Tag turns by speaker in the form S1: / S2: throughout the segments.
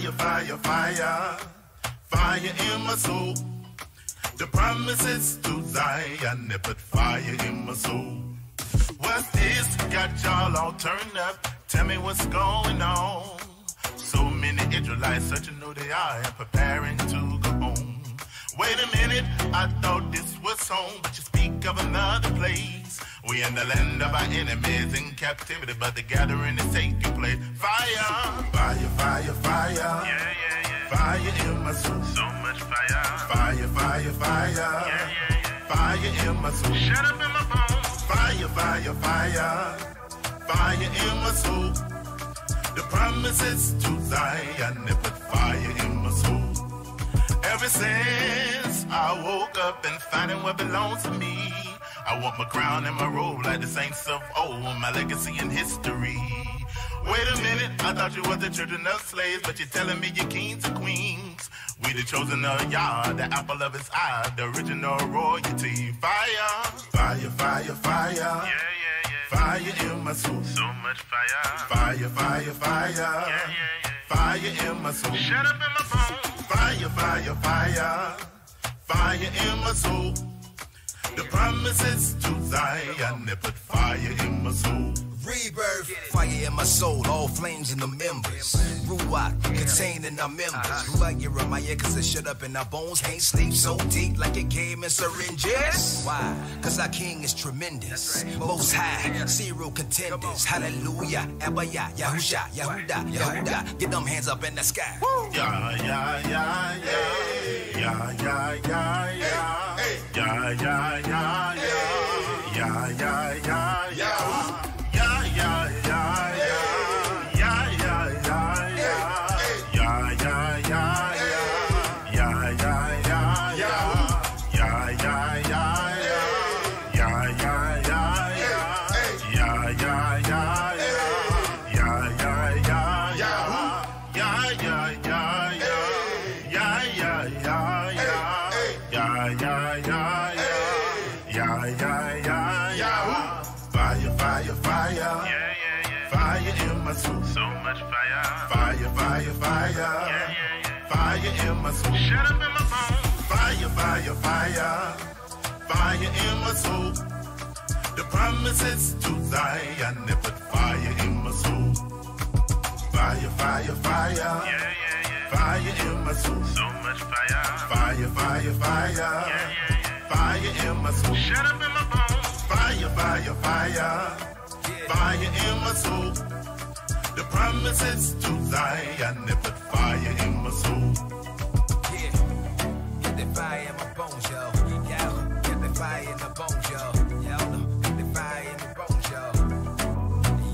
S1: Fire, fire, fire, fire in my soul. The promises to Zion, they put fire in my soul. What's this? Got y'all all turned up. Tell me what's going on. So many Israelites searching who they are and preparing to go home. Wait a minute, I thought this was home, but you speak of another place. We in the land of our enemies in captivity, but the gathering is taking place. Fire, fire, fire, fire.
S2: Yeah, yeah, yeah.
S1: Fire in my soul.
S2: So much fire.
S1: Fire, fire, fire.
S2: Yeah, yeah, yeah.
S1: Fire in my soul.
S2: Shut up in my bones.
S1: Fire, fire, fire. Fire in my soul. The promises to Zion, they put fire in my soul. Ever since I woke up and finding what belongs to me, I want my crown and my robe like the saints of old, my legacy and history. Wait a minute, I thought you were the children of slaves, but you're telling me you're kings and queens. We the chosen of Yah, the apple of his eye, the original royalty. Fire, fire, fire, fire.
S2: Yeah, yeah, yeah.
S1: Fire in my soul.
S2: So much fire.
S1: Fire, fire, fire.
S2: Yeah, yeah, yeah.
S1: Fire in my soul.
S2: Shut up in my bones.
S1: Fire, fire, fire. Fire in my soul. The promises to Zion, they put fire in my soul.
S3: Rebirth, fire in my soul, all flames in the members. Ruach, contained in our members. Ruach Jeremiah, cause it shut up in our bones. Can't sleep so deep like it came in syringes. Why? Cause our king is tremendous. Most high, serial contenders. Hallelujah, Abaya, Yahusha, Yahuda, Yahuda. Get them hands up in the sky.
S1: Yeah, yeah, yeah, yeah. Yeah, yeah, yeah, yeah. Yeah, yeah, yeah, yeah. Yeah, yeah, yeah, yeah.
S2: So much fire.
S1: Fire, fire, fire.
S2: Yeah, yeah, yeah.
S1: Fire in my soul.
S2: Shut up in my bones.
S1: Fire, fire, fire. Fire in my soul. The promises to Zion, they put fire in my soul. Fire, fire, fire.
S2: Yeah, yeah, yeah.
S1: Fire in my soul.
S2: So much fire.
S1: Fire, fire, fire.
S2: Yeah, yeah, yeah.
S1: Fire in my soul.
S2: Shut up in my bones.
S1: Fire, fire, fire. Fire in my soul. The promises to Zion, they put fire in my soul.
S3: Yeah, get the fire in my bones, yo. Yo, get the fire in the bones, yo. Yo, get the fire in the bones, yo.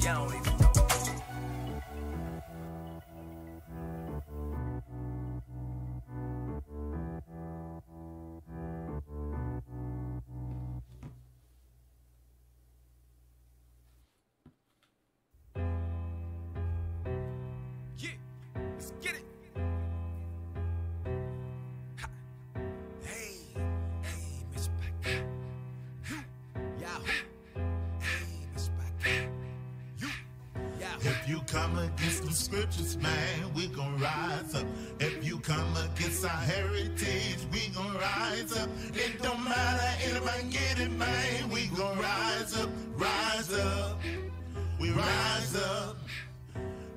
S3: Y'all don't even know. Let's get it. Ha. Hey, hey, Miss Back. Yahoo. Hey, Miss Back. You. Yahoo.
S1: If you come against the scriptures, man, we gon' rise up. If you come against our heritage, we gon' rise up. It don't matter, anybody get it, man. We gon' rise up, rise up. We rise up.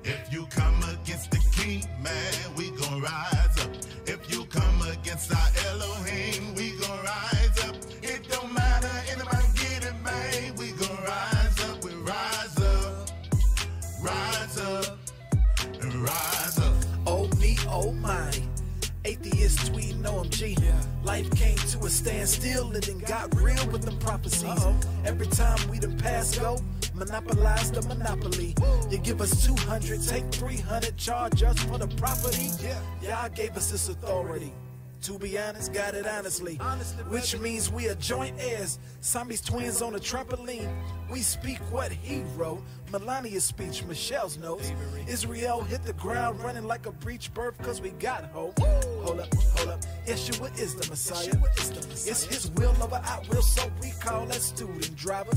S1: If you come against the king, man, we gon' rise up. If you come against our Elohim, we gon' rise up. It don't matter, anybody get it, man. We gon' rise up, we rise up. Rise up, and rise up.
S4: Oh me, oh my. Atheist tweeting OMG. Life came to a standstill and then got real with them prophecies. Every time we done pass go, monopolize the monopoly. You give us 200, take 300, charge us for the property. Y'all gave us this authority. To be honest, got it honestly. Which means we are joint heirs. Zombies twins on a trampoline. We speak what he wrote. Melania's speech, Michelle's notes. Israel hit the ground running like a breech birth cause we got hope. Hold up, hold up. Yeshua is the Messiah. It's his will over our will, so we call that student driver.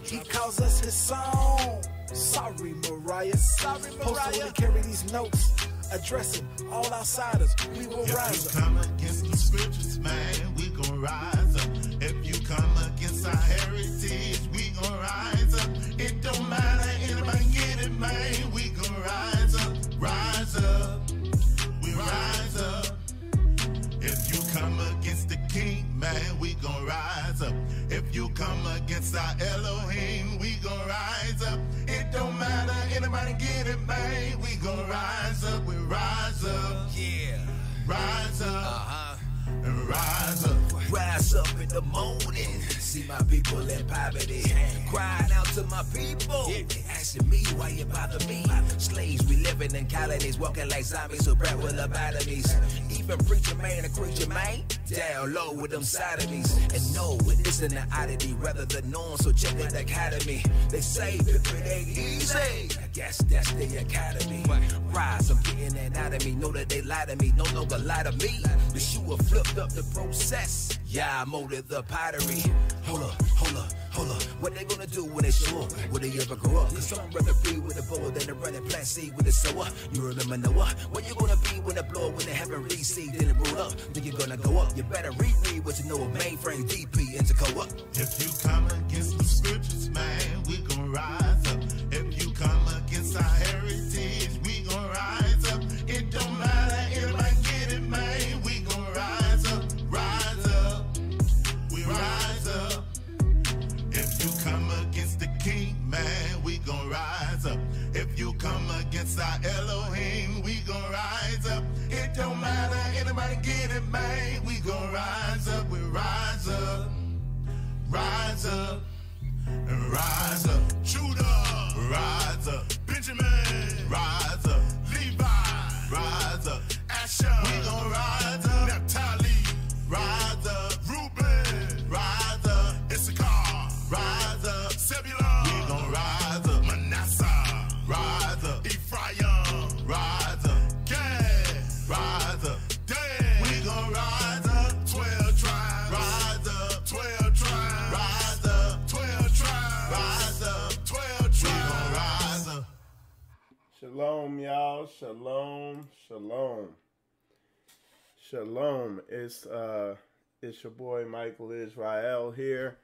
S4: He calls us his song. Sorry, Mariah. Supposed to really carry these notes. addressing all outsiders. We will
S1: If
S4: rise
S1: you
S4: up.
S1: come against the scriptures, man, we gon' rise up. If you come against our heritage, we gon' rise up. It don't matter, anybody get it, man, we gon' rise up. Rise up, we rise up. If you come against the king, man, we gon' rise up. If you come against our Elohim, we gon' rise up. It don't matter, anybody get it, man, we gon' rise up. We rise up,
S3: Yeah.
S1: rise up,
S3: Uh-huh.
S1: and rise up.
S3: Rise up in the morning, see my people in poverty, crying out to my people. They asking me why you bother me. Slaves, we living in colonies, walking like zombies who bred with lobotomies. Even preacher man and creature man, down low with them sodomies. And no, it isn't an oddity, rather the norm. So check the academy. They say if it ain't easy, I guess that's the academy. Rise, I'm getting that out of me. Know that they lie to me, no longer lie to me. The shoe have flipped up the process. Yeah, I molded the pottery. Hold up, hold up, hold up. What they gonna do when they show up? Will they ever grow up? Cause some rather be with a bowl than to run and plant seed with a sower. You remember Noah? What you gonna be when the blow when they haven't received and it roll up? Think you're gonna go up? You better reread what you know of mainframe, DP, and to go up.
S1: If you come against the scriptures, man, we gon' rise up. If you come against our heritage, we gon' rise up. It don't matter, anybody get it, man, we gon' rise up. Rise up, we rise up. If you come against the king, man, we gon' rise up. If you come against our Elohim, we gon' rise up. It don't matter, anybody get it, man, we gon' rise up. We rise up, rise up, and rise up. Judah, rise up. Benjamin, rise up. Levi, rise up. Asher, we gon' rise up. Naphtali, rise up. Reuben, rise up. Issachar, rise up. Zebulun, we gon' rise up. Manasseh, rise up. Ephraim, rise up. Gad, rise up. Dan, we gon' rise up. 12 tribes, rise up. 12 tribes, rise up. 12 tribes, rise up. 12 tribes, we gon' rise up.
S5: Shalom, y'all. Shalom, shalom. Shalom. It's your boy Michael Israel here.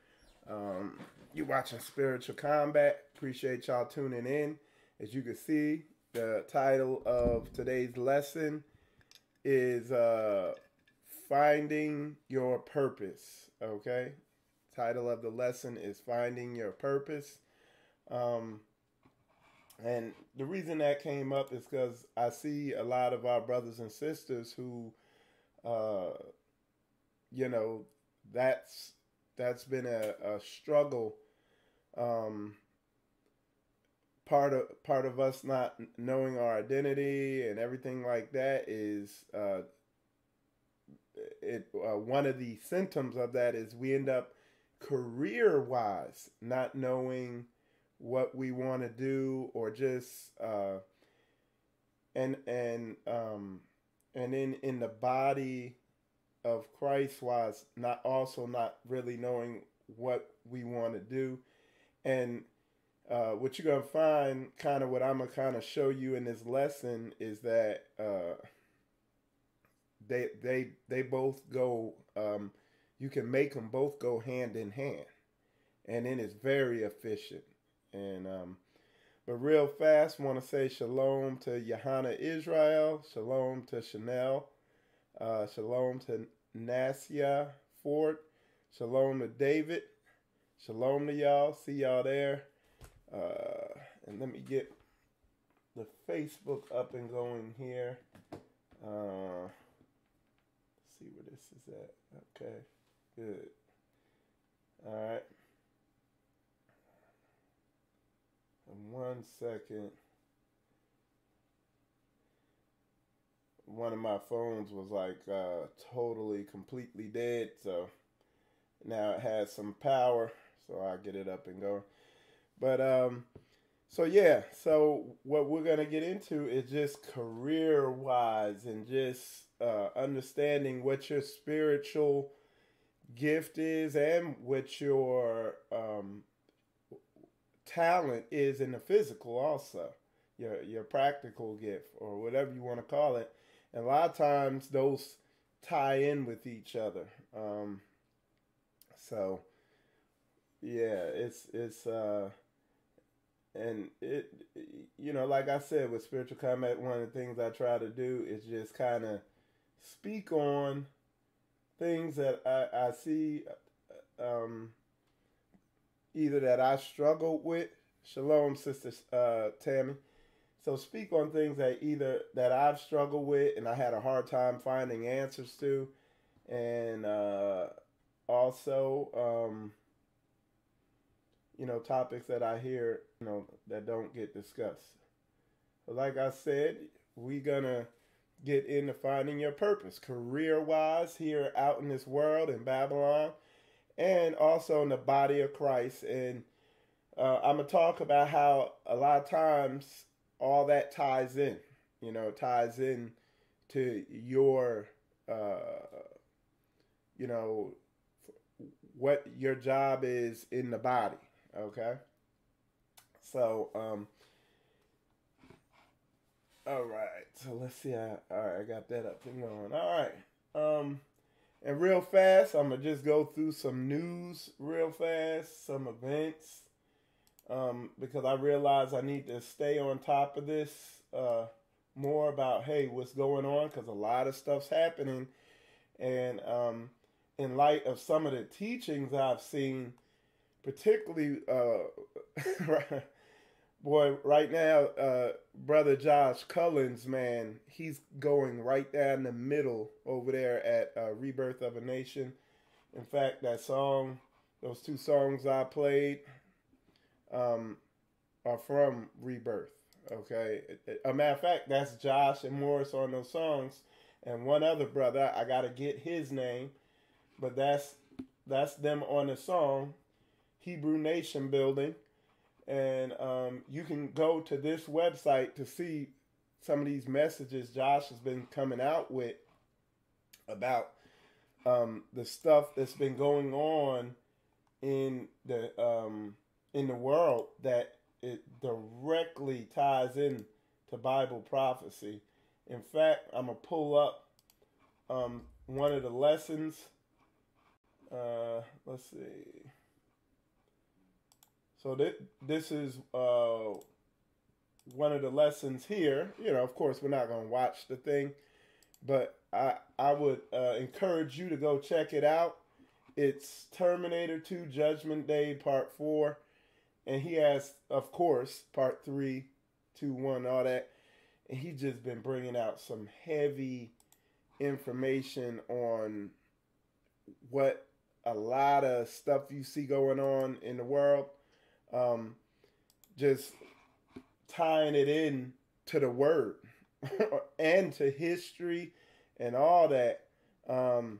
S5: You watching Spiritual Combat. Appreciate y'all tuning in. As you can see, the title of today's lesson is Finding Your Purpose. Okay? Title of the lesson is Finding Your Purpose. And the reason that came up is because I see a lot of our brothers and sisters who, that's been a struggle. Part of us not knowing our identity and everything like that is one of the symptoms of that is we end up career-wise not knowing what we want to do, or just and in the body of Christ wise, not really knowing what we want to do. And what you're gonna find, kind of what I'm gonna kind of show you in this lesson, is that they both go. You can make them both go hand in hand, and then it's very efficient. And but real fast, want to say shalom to Johanna Israel, shalom to Chanel, shalom to Nasia Ford, shalom to David, shalom to y'all. See y'all there. And let me get the Facebook up and going here. See where this is at. Okay, good. All right. 1 second. One of my phones was like totally, completely dead. So now it has some power. So I'll get it up and going. But so yeah. So what we're gonna get into is just career-wise and just understanding what your spiritual gift is and what your talent is in the physical also. your practical gift, or whatever you want to call it. And a lot of times those tie in with each other. So yeah, it's and it, like I said, with spiritual combat, one of the things I try to do is just kind of speak on things that I see, either that I struggled with. Shalom, Sister Tammy. So speak on things that I've struggled with and I had a hard time finding answers to, and also topics that I hear that don't get discussed. But like I said, we're gonna get into finding your purpose career-wise here out in this world in Babylon, and also in the body of Christ. And I'm gonna talk about how a lot of times all that ties in, ties in to your, what your job is in the body. Okay. So, all right. So let's see. All right, I got that up and going. All right. And real fast, I'm gonna just go through some news real fast, some events, because I realize I need to stay on top of this more about, hey, what's going on, because a lot of stuff's happening, and in light of some of the teachings I've seen, particularly, boy, right now, Brother Josh Cullins, man, he's going right down the middle over there at Rebirth of a Nation. In fact, that song, those two songs I played, are from Rebirth. Okay, a matter of fact, that's Josh and Morris on those songs, and one other brother, I gotta get his name, but that's them on the song Hebrew Nation Building. And you can go to this website to see some of these messages Josh has been coming out with about the stuff that's been going on in the world, that it directly ties in to Bible prophecy. In fact, I'm gonna pull up one of the lessons. Let's see. So this is one of the lessons here. Of course, we're not going to watch the thing, but I would encourage you to go check it out. It's Terminator 2 Judgment Day Part 4. And he has, of course, Part 3, 2, 1, all that. And he's just been bringing out some heavy information on what a lot of stuff you see going on in the world. Just tying it in to the word and to history and all that, to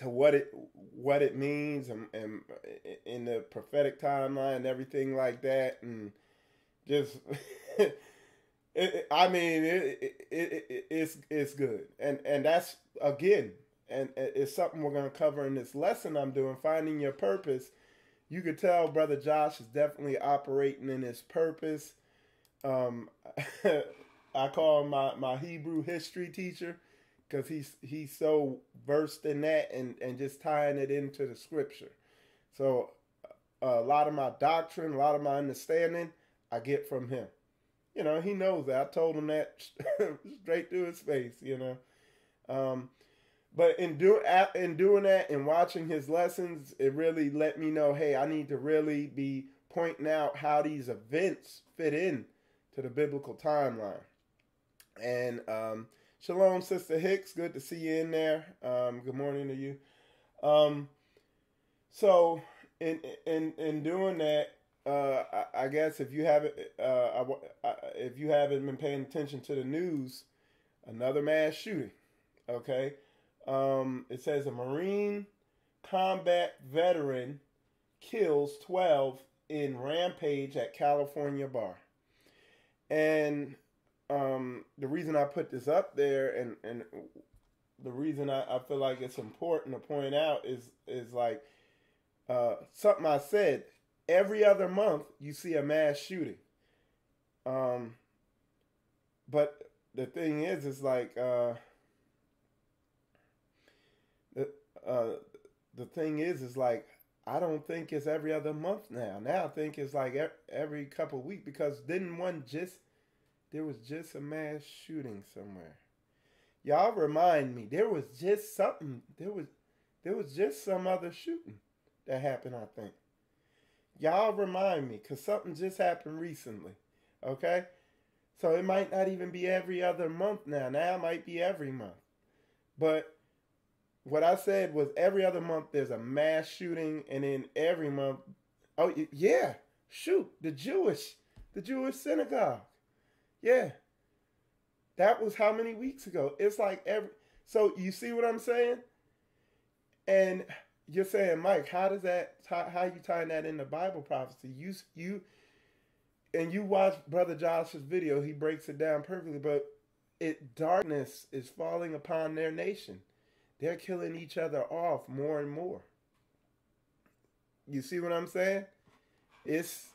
S5: what it means, and in the prophetic timeline and everything like that, and just it's good, and that's, again, and it's something we're going to cover in this lesson I'm doing, Finding Your Purpose. You could tell Brother Josh is definitely operating in his purpose. I call him my Hebrew history teacher, because he's so versed in that and just tying it into the scripture. So a lot of my doctrine, a lot of my understanding, I get from him. He knows that. I told him that straight to his face, But in doing that and watching his lessons, it really let me know, hey, I need to really be pointing out how these events fit in to the biblical timeline. And shalom, Sister Hicks. Good to see you in there. Good morning to you. So in doing that, I guess if you haven't been paying attention to the news, another mass shooting. Okay. It says a Marine combat veteran kills 12 in rampage at California bar. And the reason I put this up there, and the reason I feel like it's important to point out is like something I said. Every other month you see a mass shooting. but the thing is like the thing is like I don't think it's every other month now. Now I think it's like every couple of weeks because there was just a mass shooting somewhere. Y'all remind me. There was just something. There was just some other shooting that happened, I think. Y'all remind me because something just happened recently. Okay? So it might not even be every other month now. Now it might be every month. But what I said was every other month there's a mass shooting, and then every month, oh yeah, shoot, the Jewish synagogue. Yeah. That was how many weeks ago? It's like so you see what I'm saying? And you're saying, Mike, how you tying that into Bible prophecy? You watch Brother Josh's video, he breaks it down perfectly, but darkness is falling upon their nation. They're killing each other off more and more. You see what I'm saying? It's,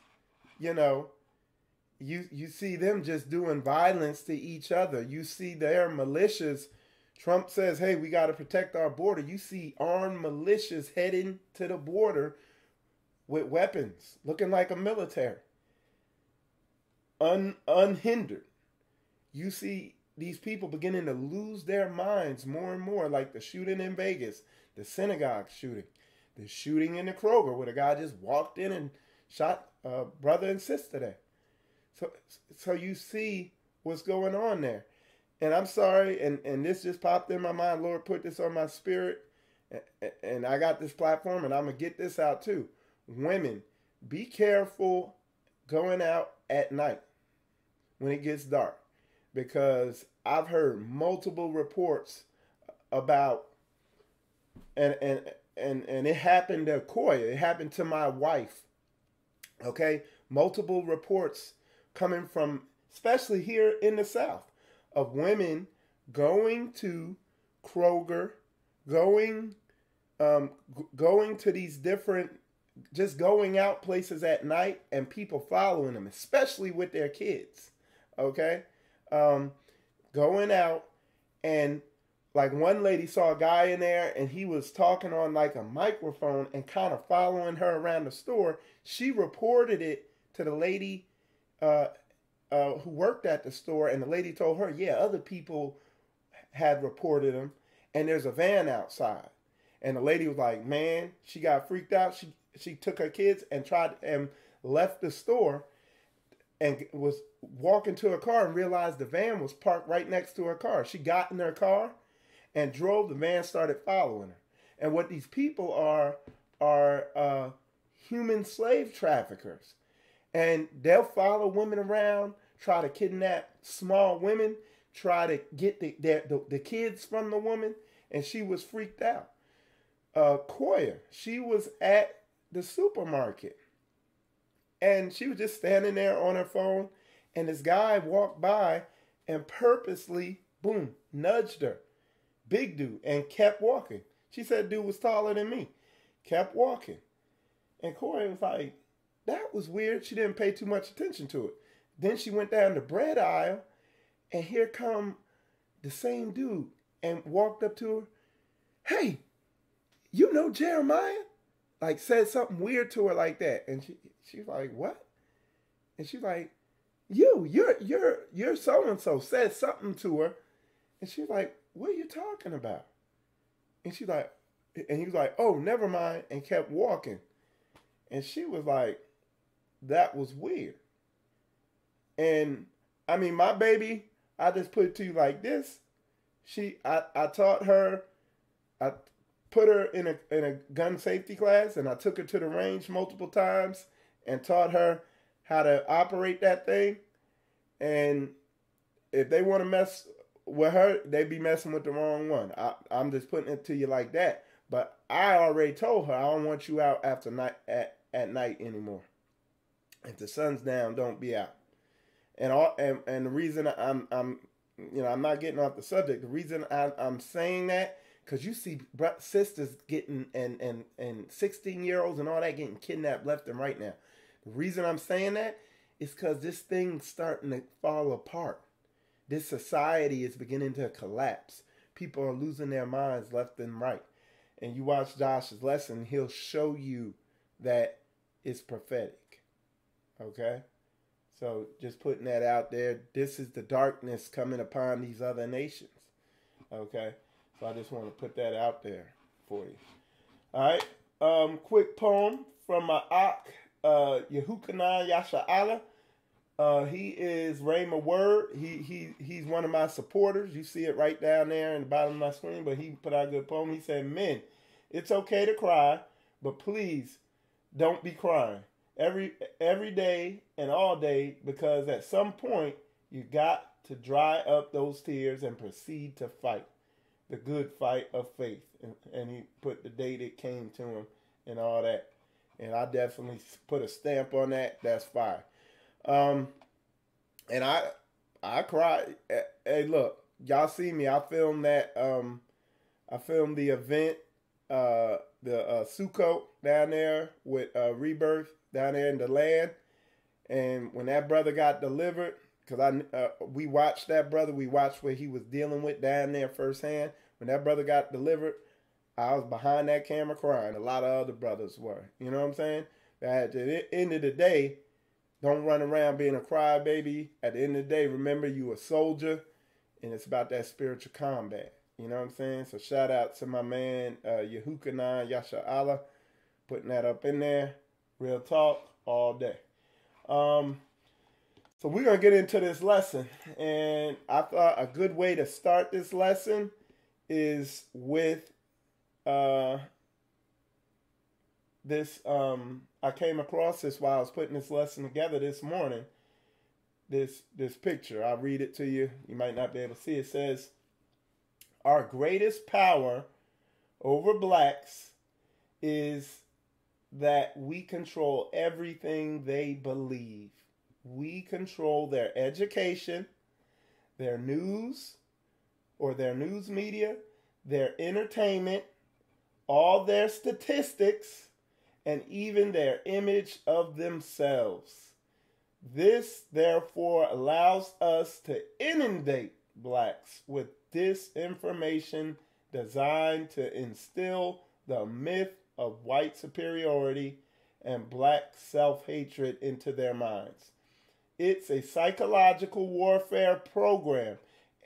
S5: you see them just doing violence to each other. You see their militias. Trump says, hey, we got to protect our border. You see armed militias heading to the border with weapons, looking like a military. Unhindered. You see these people beginning to lose their minds more and more, like the shooting in Vegas, the synagogue shooting, the shooting in the Kroger where the guy just walked in and shot a brother and sister there. So you see what's going on there. And I'm sorry, and this just popped in my mind. Lord put this on my spirit, and I got this platform, and I'm going to get this out too. Women, be careful going out at night when it gets dark. Because I've heard multiple reports about, and it happened to Koya. It happened to my wife. Okay? Multiple reports coming from, especially here in the South, of women going to Kroger, going to these different, just going out places at night and people following them, especially with their kids. Okay? Going out, and like one lady saw a guy in there and he was talking on like a microphone and kind of following her around the store. She reported it to the lady who worked at the store, and the lady told her, yeah, other people had reported him, and there's a van outside. And the lady was like, man, she got freaked out. She took her kids and left the store and was walking to her car and realized the van was parked right next to her car. She got in her car and drove. The van started following her. And what these people are human slave traffickers. And they'll follow women around, try to kidnap small women, try to get the kids from the woman. And she was freaked out. Koya, she was at the supermarket. And she was just standing there on her phone, and this guy walked by and purposely, boom, nudged her. Big dude, and kept walking. She said dude was taller than me. Kept walking. And Corey was like, that was weird. She didn't pay too much attention to it. Then she went down the bread aisle, and here come the same dude and walked up to her. Hey, you know Jeremiah? Like said something weird to her like that. And she's like, what? And she's like, you're so-and-so, said something to her. And she's like, what are you talking about? And she's like, and he was like, oh, never mind, and kept walking. And she was like, that was weird. And I mean, my baby, I just put it to you like this. I taught her, I put her in a gun safety class, and I took her to the range multiple times and taught her how to operate that thing. And if they want to mess with her, they be messing with the wrong one. I'm just putting it to you like that. But I already told her I don't want you out after night at night anymore. If the sun's down, don't be out. And the reason I'm not getting off the subject. The reason I'm saying that, because you see sisters getting and 16-year-olds and all that getting kidnapped left and right now. The reason I'm saying that is because this thing's starting to fall apart. this society is beginning to collapse. People are losing their minds left and right. And you watch Josh's lesson, he'll show you that it's prophetic. Okay? So just putting that out there. This is the darkness coming upon these other nations. Okay? So I just want to put that out there for you. All right? Quick poem from my Ak, Yehukanan Yasha'ala. He is Rhema Word. He's one of my supporters. You see it right down there in the bottom of my screen, but he put out a good poem. He said, men, it's okay to cry, but please don't be crying every day and all day, because at some point you got to dry up those tears and proceed to fight the good fight of faith. And he put the date it came to him and all that. And I definitely put a stamp on that. That's fire. And I cried. Hey, look, y'all see me. I filmed that. I filmed the event, the Sukkot down there with Rebirth down there in the land. And when that brother got delivered, because we watched that brother, we watched what he was dealing with down there firsthand. When that brother got delivered, I was behind that camera crying. A lot of other brothers were. You know what I'm saying? But at the end of the day, don't run around being a crybaby. At the end of the day, remember you a soldier, and it's about that spiritual combat. You know what I'm saying? So shout out to my man, Yehukanan Yasha'ala, putting that up in there. Real talk all day. So we're going to get into this lesson. And I thought a good way to start this lesson is with this. I came across this while I was putting this lesson together this morning. This picture. I'll read it to you. You might not be able to see it. It says, our greatest power over blacks is that we control everything they believe. We control their education, their news or their news media, their entertainment, all their statistics, and even their image of themselves. This, therefore, allows us to inundate blacks with disinformation designed to instill the myth of white superiority and black self-hatred into their minds. It's a psychological warfare program.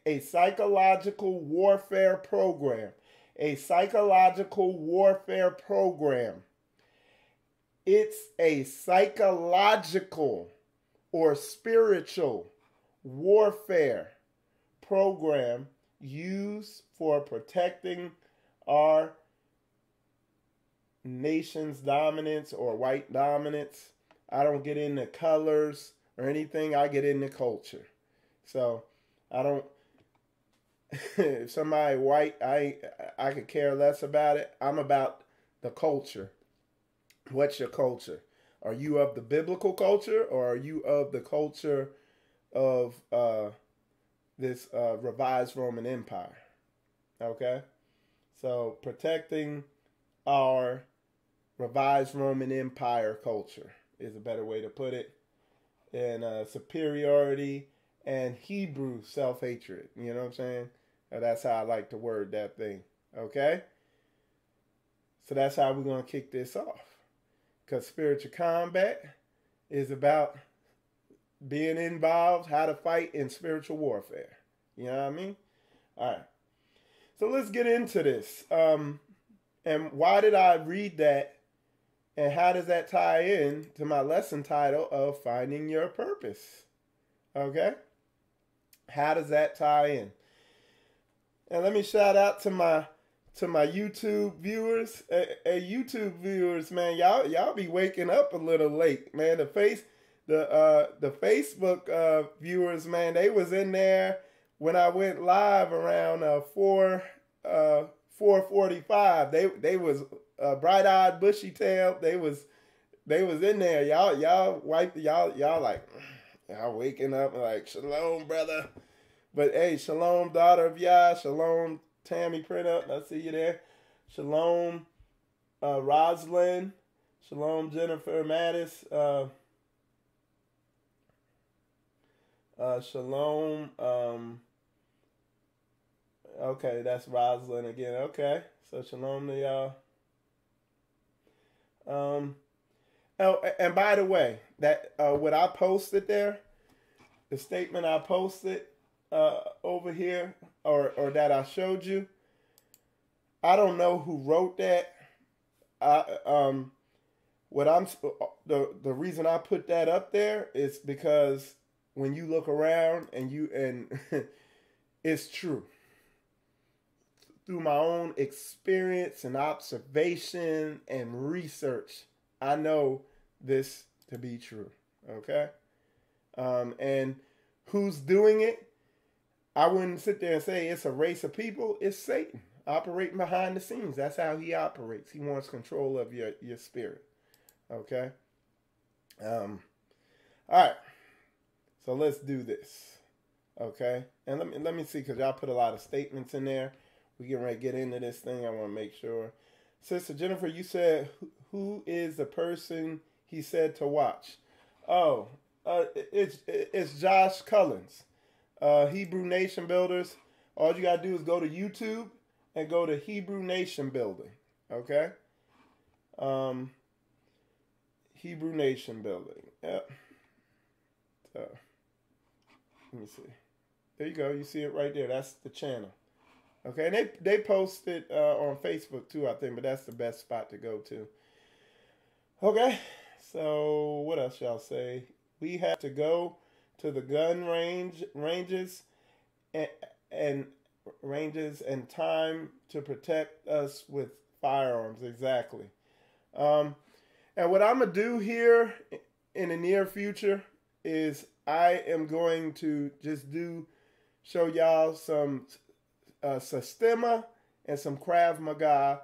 S5: A psychological warfare program. A psychological warfare program. It's a psychological or spiritual warfare program used for protecting our nation's dominance or white dominance. I don't get into colors or anything. I get into culture. So I don't. If somebody white, I could care less about it. I'm about the culture. What's your culture? Are you of the biblical culture, or are you of the culture of this revised Roman Empire? Okay? So protecting our revised Roman Empire culture is a better way to put it. And superiority and Hebrew self-hatred. You know what I'm saying? That's how I like to word that thing. Okay? So that's how we're going to kick this off. Because spiritual combat is about being involved, how to fight in spiritual warfare. You know what I mean? All right. So let's get into this. And why did I read that? And how does that tie in to my lesson title of Finding Your Purpose? Okay? How does that tie in? And let me shout out to my YouTube viewers. Hey, YouTube viewers, man, y'all be waking up a little late, man. The Facebook viewers, man, they was in there when I went live around 4:45. They was bright-eyed, bushy-tailed. They was in there. Y'all like y'all waking up like, shalom, brother. But hey, shalom, daughter of Yah. Shalom, Tammy Printup. I see you there. Shalom, Rosalind. Shalom, Jennifer Mattis. Shalom. Okay, that's Rosalind again. Okay, so shalom to y'all. Oh, and by the way, that what I posted there, the statement I posted over here, or that I showed you, I don't know who wrote that. What I'm the reason I put that up there is because when you look around and it's true. Through my own experience and observation and research, I know this to be true. Okay? And who's doing it? I wouldn't sit there and say it's a race of people. It's Satan operating behind the scenes. That's how he operates. He wants control of your spirit. Okay? All right. So let's do this. Okay? And let me see, because y'all put a lot of statements in there. We getting ready to get into this thing. I want to make sure. Sister Jennifer, you said, who is the person he said to watch? Oh, it's Josh Cullins. Hebrew Nation Builders. All you got to do is go to YouTube and go to Hebrew Nation Building. Okay? Hebrew Nation Building. Yep. So, let me see. There you go. You see it right there. That's the channel. Okay, and they post it on Facebook too, I think, but that's the best spot to go to. Okay, so what else y'all say? We have to go to the gun ranges and time to protect us with firearms. Exactly. And what I'm gonna do here in the near future is I am going to just show y'all some Sistema and some Krav Maga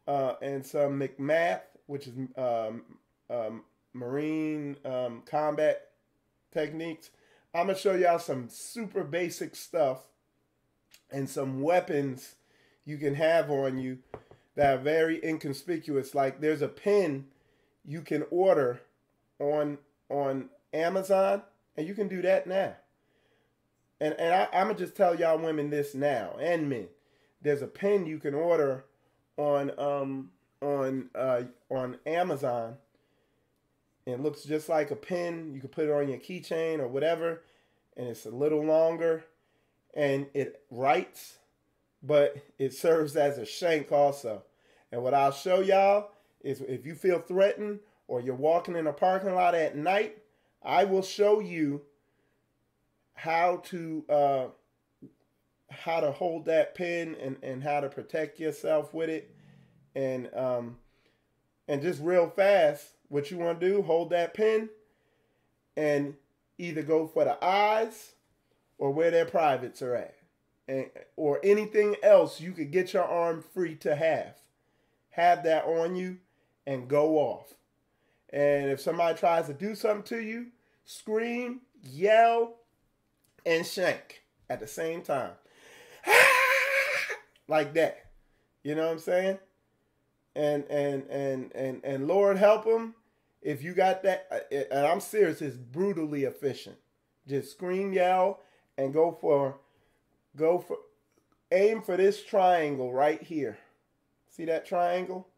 S5: and some McMath, which is Marine combat techniques. I'm going to show y'all some super basic stuff and some weapons you can have on you that are very inconspicuous. Like there's a pen you can order on Amazon, and you can do that now. And I'm going to just tell y'all women this now, and men. There's a pen you can order on Amazon. It looks just like a pen. You can put it on your keychain or whatever, and it's a little longer, and it writes, but it serves as a shank also. And what I'll show y'all is if you feel threatened or you're walking in a parking lot at night, I will show you how to hold that pen and how to protect yourself with it. And just real fast, what you want to do, hold that pen and either go for the eyes or where their privates are at. Or anything else you could get your arm free to have. Have that on you and go off. And if somebody tries to do something to you, scream, yell, and shank at the same time. Like that. You know what I'm saying? And Lord help them if you got that. And I'm serious, it's brutally efficient. Just scream, yell, and aim for this triangle right here. See that triangle?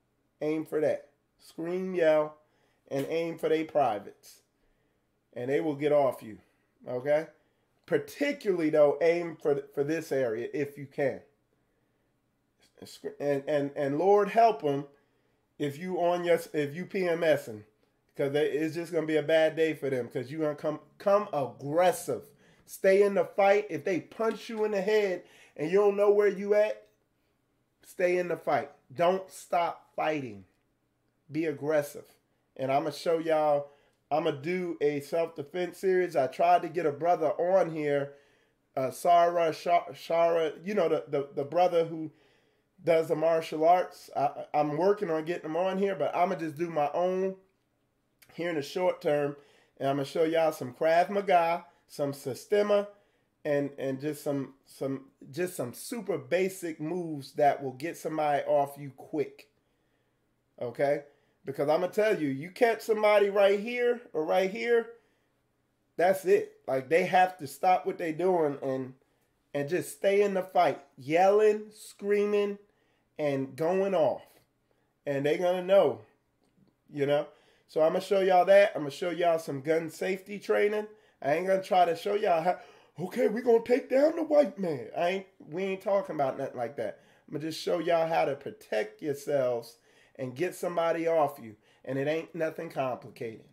S5: Aim for that. Scream, yell, and aim for their privates. And they will get off you. Okay? Particularly though, aim for this area if you can. And Lord help them if you PMSing, because it's just gonna be a bad day for them, because you're gonna come aggressive. Stay in the fight. If they punch you in the head and you don't know where you at, stay in the fight. Don't stop fighting. Be aggressive. And I'm gonna show y'all. I'm going to do a self-defense series. I tried to get a brother on here, Shara, you know, the brother who does the martial arts. I'm working on getting him on here, but I'm going to just do my own here in the short term. And I'm going to show y'all some Krav Maga, some Sistema, and just some super basic moves that will get somebody off you quick. Okay? Because I'm going to tell you, you catch somebody right here or right here, that's it. Like, they have to stop what they're doing and just stay in the fight, yelling, screaming, and going off. And they're going to know, you know. So I'm going to show y'all that. I'm going to show y'all some gun safety training. I ain't going to try to show y'all how, okay, we're going to take down the white man. We ain't talking about nothing like that. I'm going to just show y'all how to protect yourselves and get somebody off you. And it ain't nothing complicated.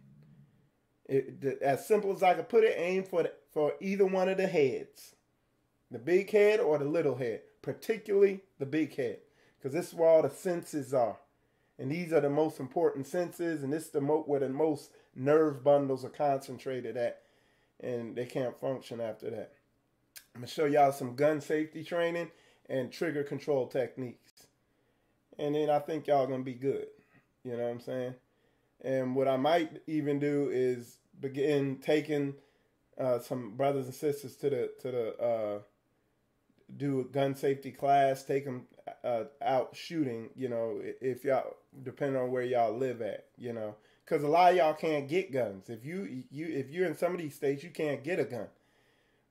S5: As simple as I could put it, aim for either one of the heads. The big head or the little head. Particularly the big head. Because this is where all the senses are. And these are the most important senses. And this is where the most nerve bundles are concentrated at. And they can't function after that. I'm going to show y'all some gun safety training and trigger control techniques. And then I think y'all going to be good. You know what I'm saying? And what I might even do is begin taking some brothers and sisters to the do a gun safety class, take them out shooting, you know, if y'all, depending on where y'all live at, you know, because a lot of y'all can't get guns. If you're in some of these states, you can't get a gun,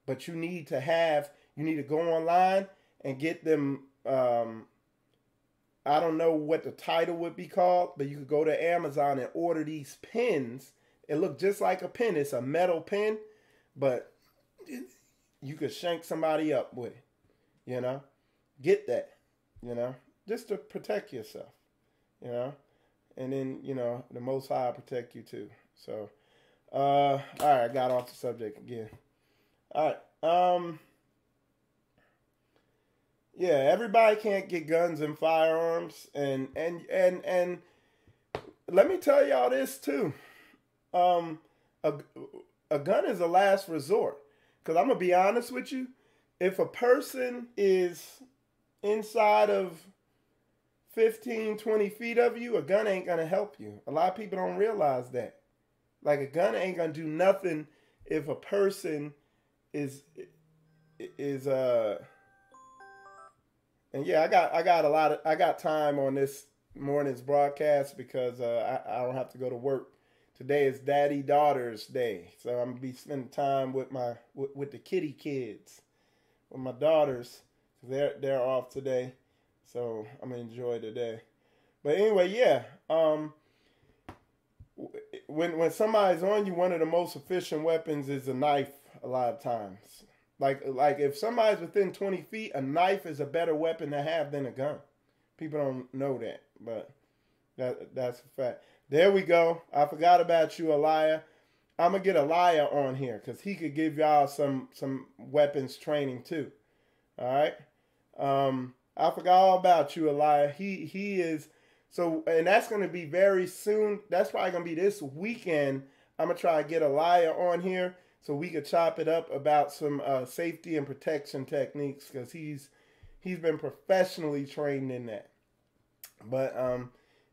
S5: but you need to go online and get them. I don't know what the title would be called, but you could go to Amazon and order these pins. It looks just like a pin. It's a metal pin, but you could shank somebody up with it, you know? Get that, you know? Just to protect yourself, you know? And then, you know, the Most High will protect you too. So, all right, I got off the subject again. All right, yeah, everybody can't get guns and firearms, and let me tell y'all this too. A gun is a last resort. Because I'm gonna be honest with you, if a person is inside of 15, 20 feet of you, a gun ain't gonna help you. A lot of people don't realize that. Like, a gun ain't gonna do nothing if a person is and yeah, I got time on this morning's broadcast because I don't have to go to work. Today is Daddy Daughters Day, so I'm gonna be spending time with with the kitty kids, with my daughters. They're off today, so I'm gonna enjoy the day. But anyway, yeah. When somebody's on you, one of the most efficient weapons is a knife. A lot of times. Like if somebody's within 20 feet, a knife is a better weapon to have than a gun. People don't know that, but that's a fact. There we go. I forgot about you, Elia. I'm going to get Elia on here because he could give y'all some weapons training too. All right? I forgot all about you, Elia. He is... So, and that's going to be very soon. That's probably going to be this weekend. I'm going to try to get Elia on here so we could chop it up about some safety and protection techniques because he's been professionally trained in that. But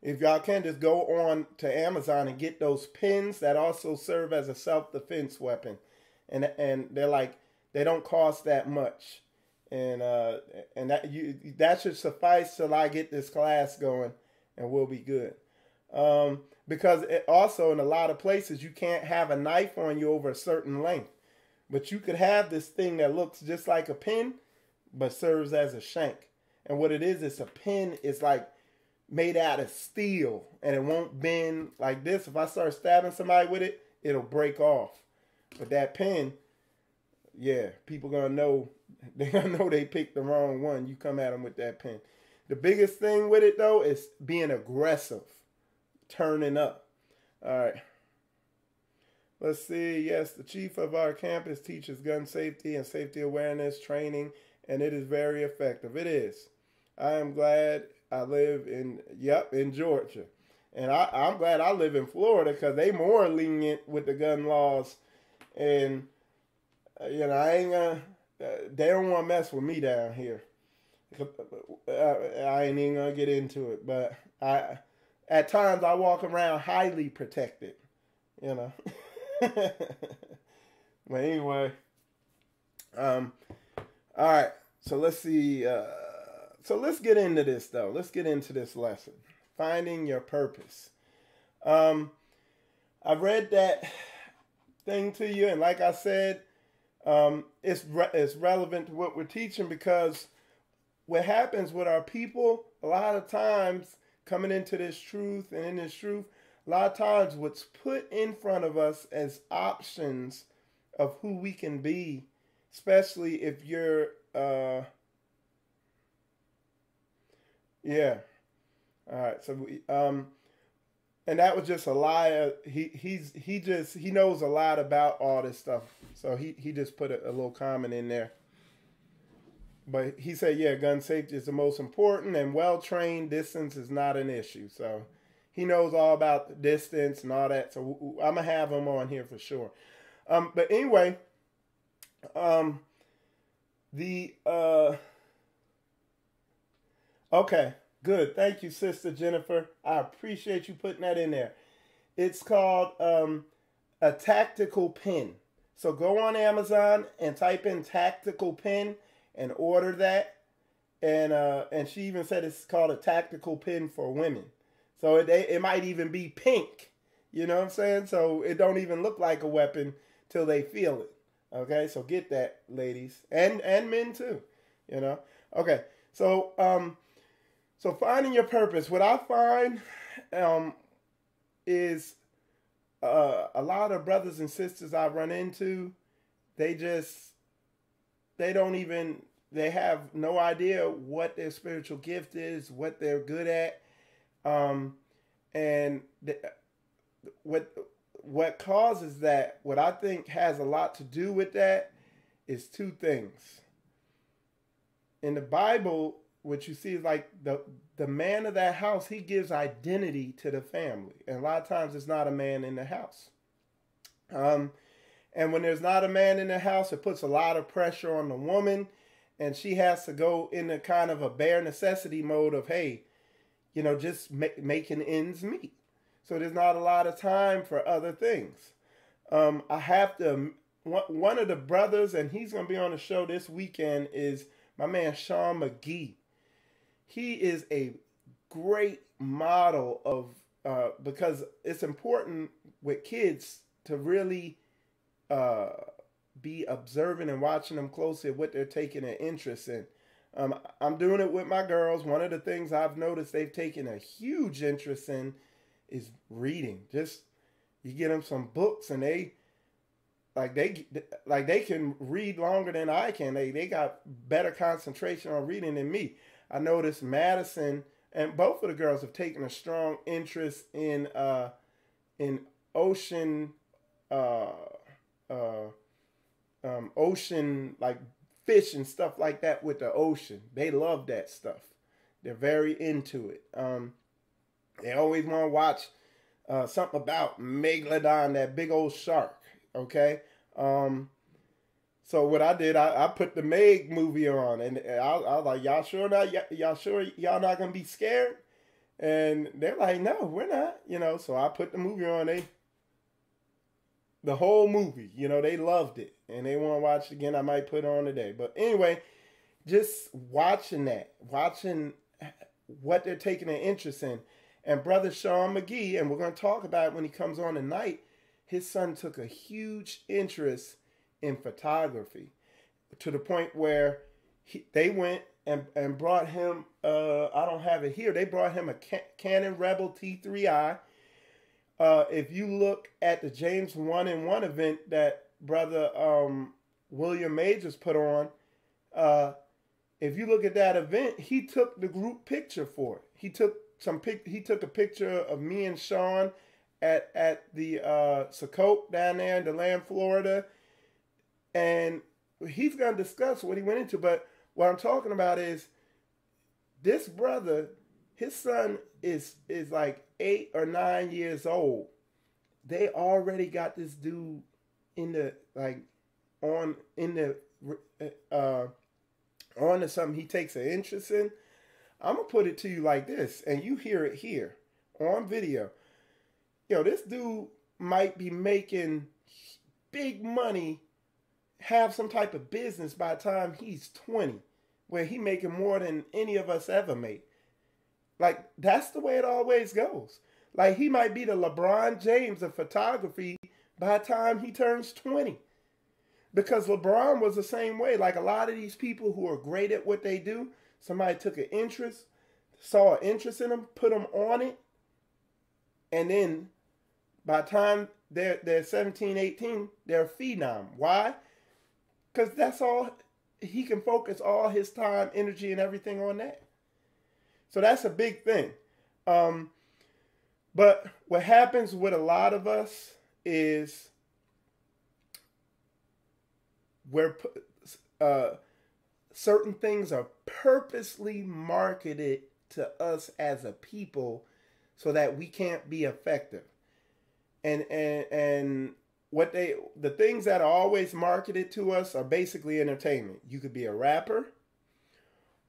S5: if y'all can, just go on to Amazon and get those pins that also serve as a self-defense weapon. And they're like, they don't cost that much. And that should suffice till I get this class going and we'll be good. Because also in a lot of places, you can't have a knife on you over a certain length. But you could have this thing that looks just like a pin, but serves as a shank. And what it is, it's a pin. It's like made out of steel. And it won't bend like this. If I start stabbing somebody with it, it'll break off. But that pin, yeah, people going to know. They're going to know they picked the wrong one. You come at them with that pin. The biggest thing with it, though, is being aggressive. Turning up. All right. Let's see. Yes, the chief of our campus teaches gun safety and safety awareness training, and it is very effective. It is. I am glad I live in Georgia. And I'm glad I live in Florida because they more lenient with the gun laws. And, you know, I ain't gonna, they don't want to mess with me down here. I ain't even gonna get into it, but at times I walk around highly protected, you know. But anyway, all right. So let's see. So let's get into this though. Let's get into this lesson, finding your purpose. I read that thing to you, and like I said, it's relevant to what we're teaching, because what happens with our people a lot of times coming into this truth and in this truth, a lot of times what's put in front of us as options of who we can be, especially if you're yeah. All right. So and that was just a lie. He knows a lot about all this stuff. So he just put a little comment in there. But he said, yeah, gun safety is the most important, and well-trained distance is not an issue. So he knows all about distance and all that. So I'm going to have him on here for sure. But anyway, okay, good. Thank you, Sister Jennifer. I appreciate you putting that in there. It's called a tactical pen. So go on Amazon and type in tactical pen and order that. And she even said it's called a tactical pen for women. So it might even be pink. You know what I'm saying? So it don't even look like a weapon till they feel it. Okay, so get that, ladies, and men too. You know. Okay, so so finding your purpose. What I find is a lot of brothers and sisters I run into, they have no idea what their spiritual gift is, what they're good at, and what causes that, what I think has a lot to do with that, is two things. In the Bible, what you see is like the man of that house, he gives identity to the family. And a lot of times it's not a man in the house. And when there's not a man in the house, it puts a lot of pressure on the woman. And she has to go into kind of a bare necessity mode of, hey, you know, just making ends meet. So there's not a lot of time for other things. I have to, one of the brothers, and he's going to be on the show this weekend, is my man Sean McGee. He is a great model of, because it's important with kids to really be observing and watching them closely at what they're taking an interest in. I'm doing it with my girls. One of the things I've noticed they've taken a huge interest in is reading. Just, you get them some books and they can read longer than I can. They got better concentration on reading than me. I noticed Madison and both of the girls have taken a strong interest in ocean like fish and stuff like that with the ocean. They love that stuff. They're very into it. They always want to watch something about Megalodon, that big old shark. Okay. So what I did, I put the Meg movie on, and I was like, y'all sure y'all not gonna be scared? And they're like, no, we're not. You know, so I put the movie on. The whole movie, you know, they loved it, and they want to watch it again. I might put it on today. But anyway, just watching what they're taking an interest in. And Brother Sean McGee, and we're going to talk about it when he comes on tonight, his son took a huge interest in photography to the point where they went and brought him, I don't have it here, they brought him a Canon Rebel T3i. If you look at the James 1-in-1 event that Brother William Majors put on, if you look at that event, he took the group picture for it. He took a picture of me and Sean at the Socope down there in DeLand, Florida, and he's going to discuss what he went into. But what I'm talking about is this brother, his son is like 8 or 9 years old. They already got this dude on to something he takes an interest in. I'm gonna put it to you like this, and you hear it here on video. Yo, this dude might be making big money, have some type of business by the time he's 20, where he making more than any of us ever made. Like, that's the way it always goes. Like, he might be the LeBron James of photography by the time he turns 20. Because LeBron was the same way. Like a lot of these people who are great at what they do, somebody took an interest, saw an interest in them, put them on it, and then by the time they're 17, 18, they're a phenom. Why? Because that's all, he can focus all his time, energy, and everything on that. So that's a big thing. But what happens with a lot of us is where certain things are purposely marketed to us as a people so that we can't be effective. And what the things that are always marketed to us are basically entertainment. You could be a rapper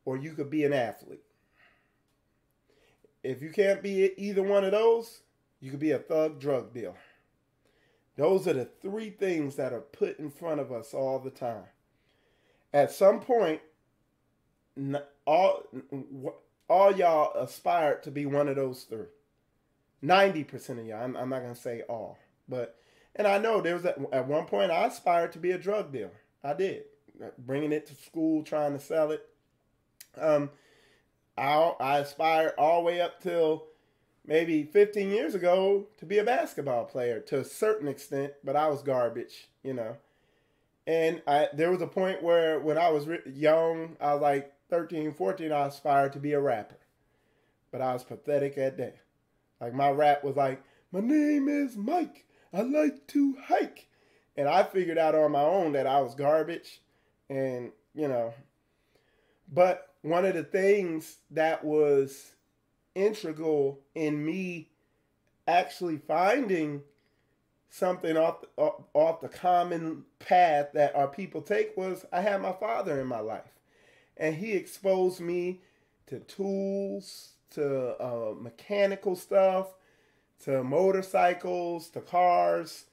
S5: or you could be an athlete. If you can't be either one of those, you could be a thug drug dealer. Those are the three things that are put in front of us all the time. At some point, all y'all aspired to be one of those three. 90% of y'all. I'm not going to say all. And I know there was at one point I aspired to be a drug dealer. I did. Bringing it to school, trying to sell it. I aspired all the way up till maybe 15 years ago to be a basketball player to a certain extent, but I was garbage, you know. And there was a point where when I was young, I was like 13, 14, I aspired to be a rapper. But I was pathetic at that. Like my rap was like, my name is Mike, I like to hike. And I figured out on my own that I was garbage and, you know. But one of the things that was integral in me actually finding something off the common path that our people take was I had my father in my life. And he exposed me to tools, to mechanical stuff, to motorcycles, to cars,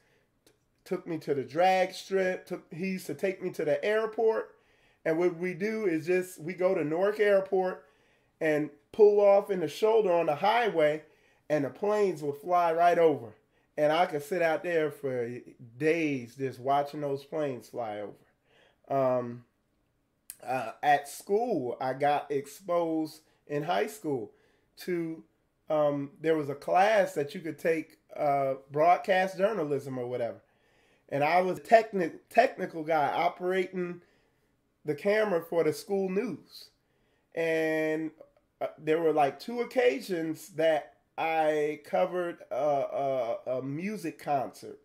S5: took me to the drag strip, he used to take me to the airport. And what we do is we go to Newark Airport and pull off in the shoulder on the highway and the planes would fly right over. And I could sit out there for days just watching those planes fly over. At school, I got exposed in high school to, there was a class that you could take, broadcast journalism or whatever. And I was a technical guy operating the camera for the school news. And there were like 2 occasions that I covered a music concert.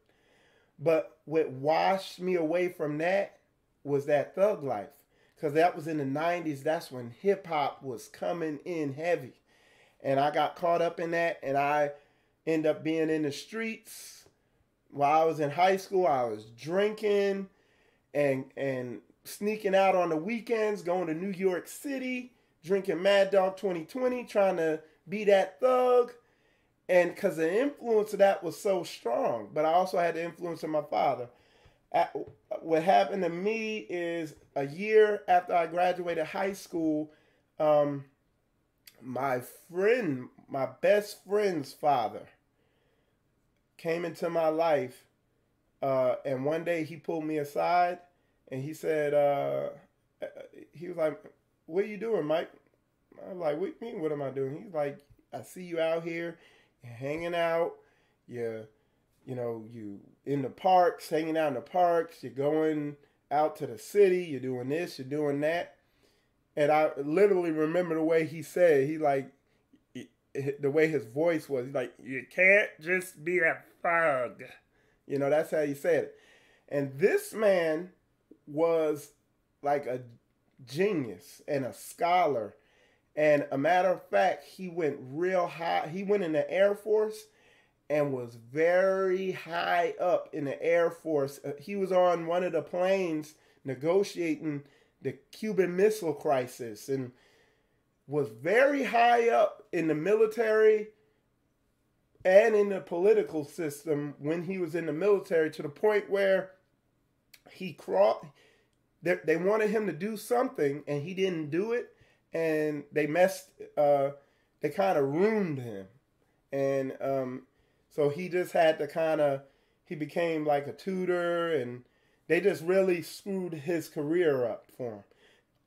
S5: But what washed me away from that was that thug life. Because that was in the 90s. That's when hip hop was coming in heavy. And I got caught up in that. And I ended up being in the streets. While I was in high school, I was drinking and sneaking out on the weekends, going to New York City, drinking Mad Dog 2020, trying to be that thug. And because the influence of that was so strong. But I also had the influence of my father. What happened to me is a year after I graduated high school, my best friend's father came into my life. And one day he pulled me aside and he said, he was like, what are you doing, Mike? I was like, what do you mean, what am I doing? He's like, I see you out here, you're hanging out, you in the parks, hanging out in the parks, you're going out to the city, you're doing this, you're doing that. And I literally remember the way he said, the way his voice was, he's like, you can't just be a thug. You know, that's how he said it. And this man was like a genius and a scholar. And a matter of fact, he went real high. He went in the Air Force and was very high up in the Air Force. He was on one of the planes negotiating the Cuban Missile Crisis and was very high up in the military and in the political system when he was in the military, to the point where they wanted him to do something and he didn't do it, and they kind of ruined him. And so he just had to kind of he became like a tutor, and they just really screwed his career up for him.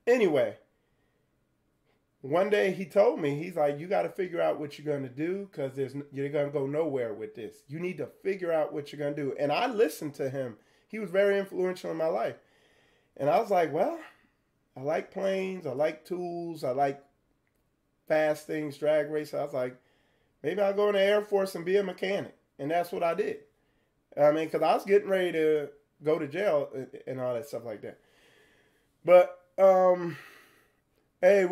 S5: Anyway, one day he told me, he's like, you got to figure out what you're going to do, because you're going to go nowhere with this. You need to figure out what you're going to do. And I listened to him. He was very influential in my life. And I was like, well, I like planes. I like tools. I like fast things, drag race. I was like, maybe I'll go in the Air Force and be a mechanic. And that's what I did. I mean, because I was getting ready to go to jail and all that stuff like that. But, hey,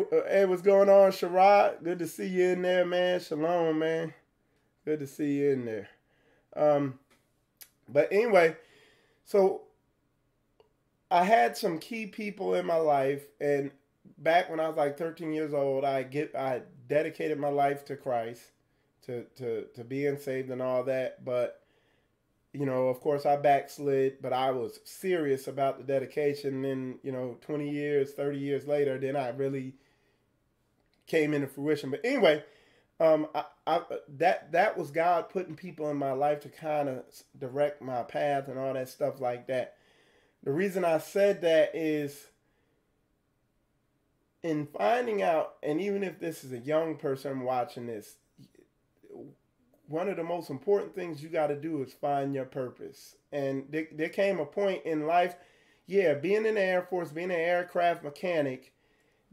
S5: what's going on, Sherrod? Good to see you in there, man. Shalom, man. Good to see you in there. But anyway, so I had some key people in my life, and back when I was like 13 years old, I dedicated my life to Christ, to being saved and all that. But, you know, of course I backslid, but I was serious about the dedication. And then, 20 years, 30 years later, then I really came into fruition. But anyway, that was God putting people in my life to kind of direct my path and all that stuff like that. The reason I said that is, in finding out, and even if this is a young person watching this, one of the most important things you got to do is find your purpose. And there came a point in life, being in the Air Force, being an aircraft mechanic,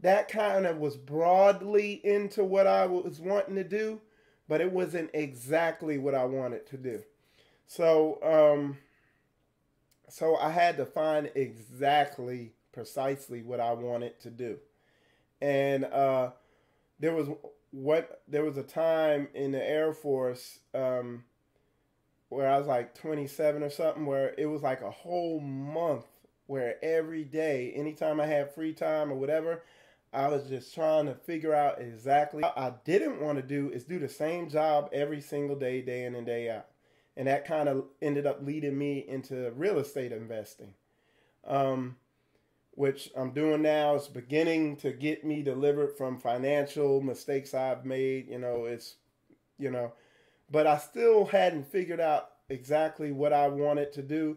S5: that kind of was broadly into what I was wanting to do, but it wasn't exactly what I wanted to do. So I had to find precisely what I wanted to do. And there was a time in the Air Force where I was like 27 or something, where it was like a whole month where every day, anytime I had free time or whatever, I was just trying to figure out exactly what I didn't want to do is do the same job every single day, day in and day out. And that kind of ended up leading me into real estate investing, which I'm doing now. It's beginning to get me delivered from financial mistakes I've made. But I still hadn't figured out exactly what I wanted to do.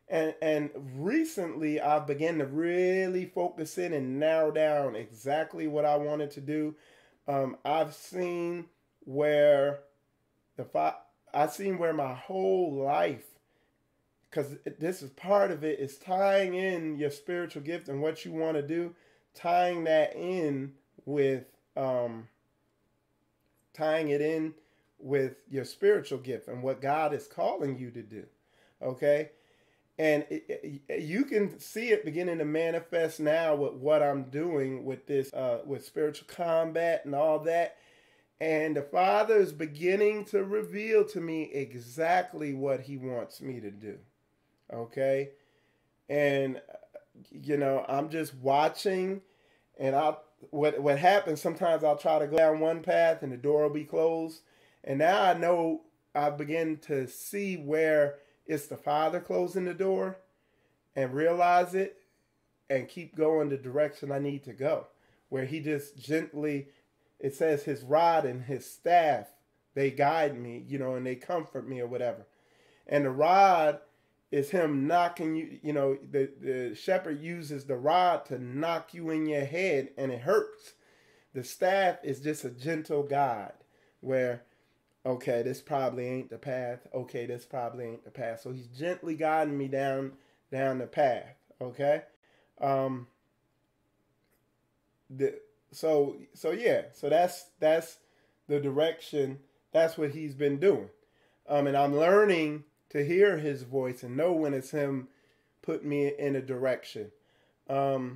S5: And recently I've begun to really focus in and narrow down exactly what I wanted to do. I've seen where my whole life, because this is part of it, is tying in your spiritual gift and what you want to do, tying it in with your spiritual gift and what God is calling you to do. Okay. And you can see it beginning to manifest now with what I'm doing with this, with spiritual combat and all that. And the Father is beginning to reveal to me exactly what He wants me to do. Okay? And, I'm just watching. And what happens, sometimes I'll try to go down one path and the door will be closed. And now I know I begin to see where it's the Father closing the door, and realize it and keep going the direction I need to go. Where He just gently, it says His rod and His staff, they guide me, and they comfort me or whatever. And the rod is Him knocking you, the shepherd uses the rod to knock you in your head and it hurts. The staff is just a gentle guide where, okay, this probably ain't the path. Okay, this probably ain't the path. So He's gently guiding me down the path. Okay. So that's the direction. That's what He's been doing. And I'm learning to hear His voice and know when it's Him put me in a direction. But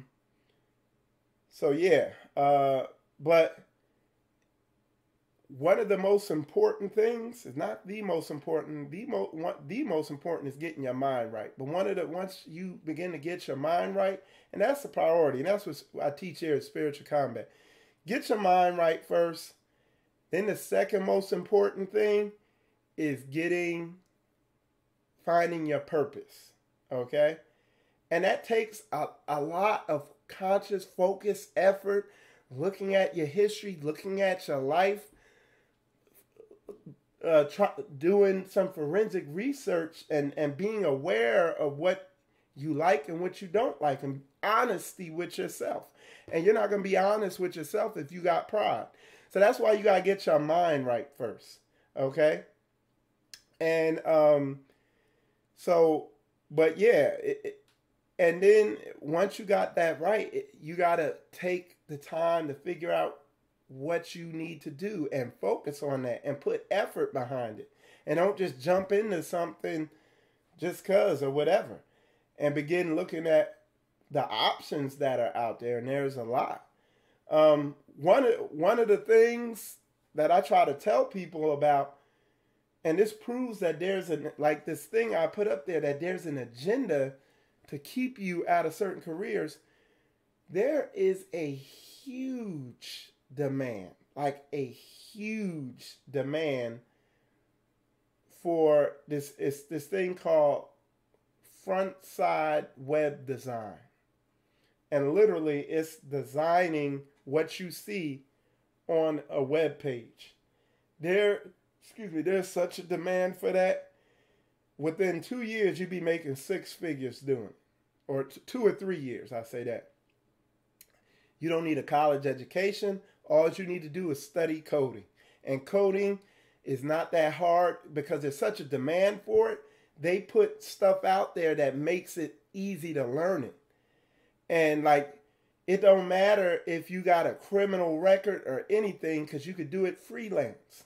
S5: one of the most important things is not the most important. The most important is getting your mind right. But once you begin to get your mind right, and that's the priority, and that's what I teach here at Spiritual Combat. Get your mind right first. Then the second most important thing is finding your purpose. Okay, and that takes a lot of conscious, focused effort. Looking at your history, looking at your life. doing some forensic research and being aware of what you like and what you don't like, and honesty with yourself. And you're not going to be honest with yourself if you got pride. So that's why you got to get your mind right first. Okay? And but yeah, and then once you got that right, you got to take the time to figure out what you need to do and focus on that and put effort behind it. And don't just jump into something just cause or whatever. And begin looking at the options that are out there, and there's a lot. One of the things that I try to tell people about, and this proves that there's this thing I put up there, that there's an agenda to keep you out of certain careers. There is a huge demand, like a huge demand for this. It's this thing called front side web design. And literally it's designing what you see on a web page. There's such a demand for that. Within 2 years, you'd be making 6 figures doing it. Or 2 or 3 years, I say that. You don't need a college education. All you need to do is study coding. And coding is not that hard because there's such a demand for it. They put stuff out there that makes it easy to learn it. And like, it don't matter if you got a criminal record or anything, because you could do it freelance.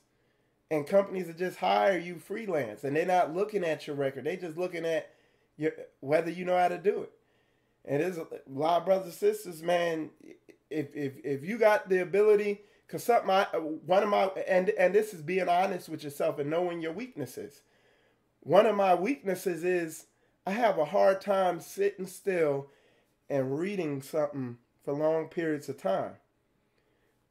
S5: And companies will just hire you freelance. And they're not looking at your record. They're just looking at whether you know how to do it. And there's a lot of brothers and sisters, man, if you got the ability, because and this is being honest with yourself and knowing your weaknesses. One of my weaknesses is I have a hard time sitting still and reading something for long periods of time.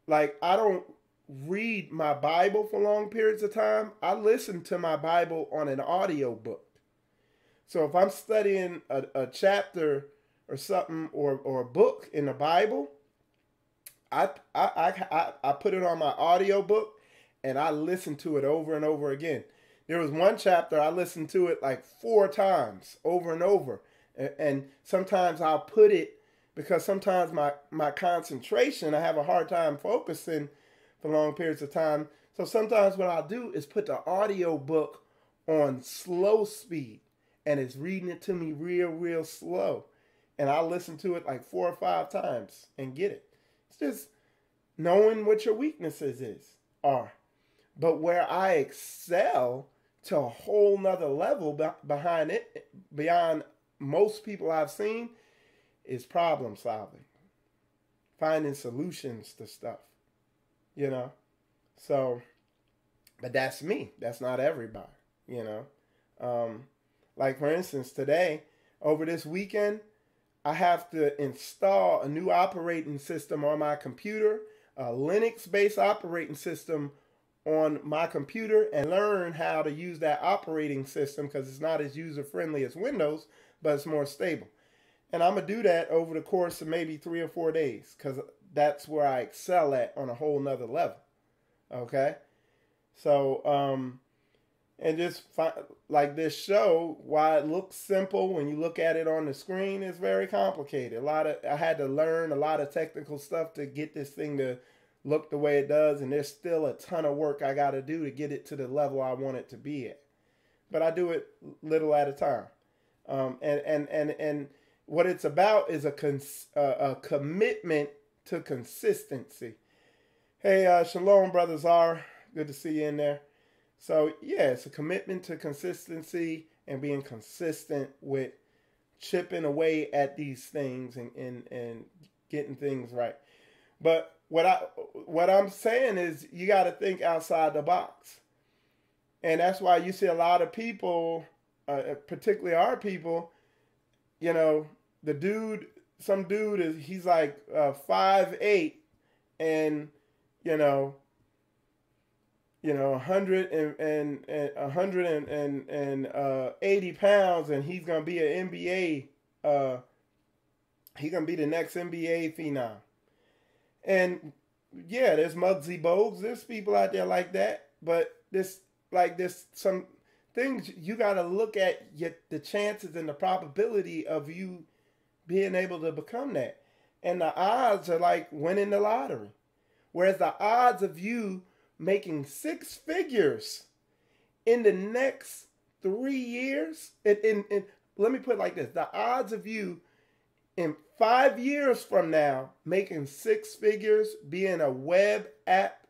S5: Like, I don't read my Bible for long periods of time. I listen to my Bible on an audio book. So if I'm studying a chapter or something or a book in the Bible, I put it on my audio book and I listen to it over and over again. There was one chapter I listened to it like 4 times over and over. And sometimes I'll put it, because sometimes my concentration, I have a hard time focusing for long periods of time. So sometimes what I'll do is put the audio book on slow speed, and it's reading it to me real slow. And I'll listen to it like 4 or 5 times and get it. It's just knowing what your weaknesses are. But where I excel to a whole nother level beyond most people I've seen, is problem solving, finding solutions to stuff, you know. So, but that's me. That's not everybody, you know. Like for instance, today, over this weekend, I have to install a new operating system on my computer, a Linux-based operating system on my computer, and learn how to use that operating system, because it's not as user-friendly as Windows, but it's more stable. And I'm going to do that over the course of maybe 3 or 4 days, because that's where I excel at on a whole nother level. Okay? So, and just like this show, while it looks simple when you look at it on the screen, it's very complicated. I had to learn a lot of technical stuff to get this thing to look the way it does, and there's still a ton of work I got to do to get it to the level I want it to be at. But I do it little at a time. And what it's about is a commitment to consistency. Hey, shalom, Brother Zara. Good to see you in there. So, yeah, it's a commitment to consistency and being consistent with chipping away at these things and getting things right. But what I'm saying is you got to think outside the box. And that's why you see a lot of people, particularly our people, you know, some dude he's like 5'8", and you know, 180 pounds, and he's gonna be an NBA. He's gonna be the next NBA phenom. And yeah, there's Muggsy Bogues. There's people out there like that, but this like there's some things you got to look at the chances and the probability of you being able to become that. And the odds are like winning the lottery. Whereas the odds of you making six figures in the next 3 years, let me put it like this. The odds of you in 5 years from now making six figures, being a web app,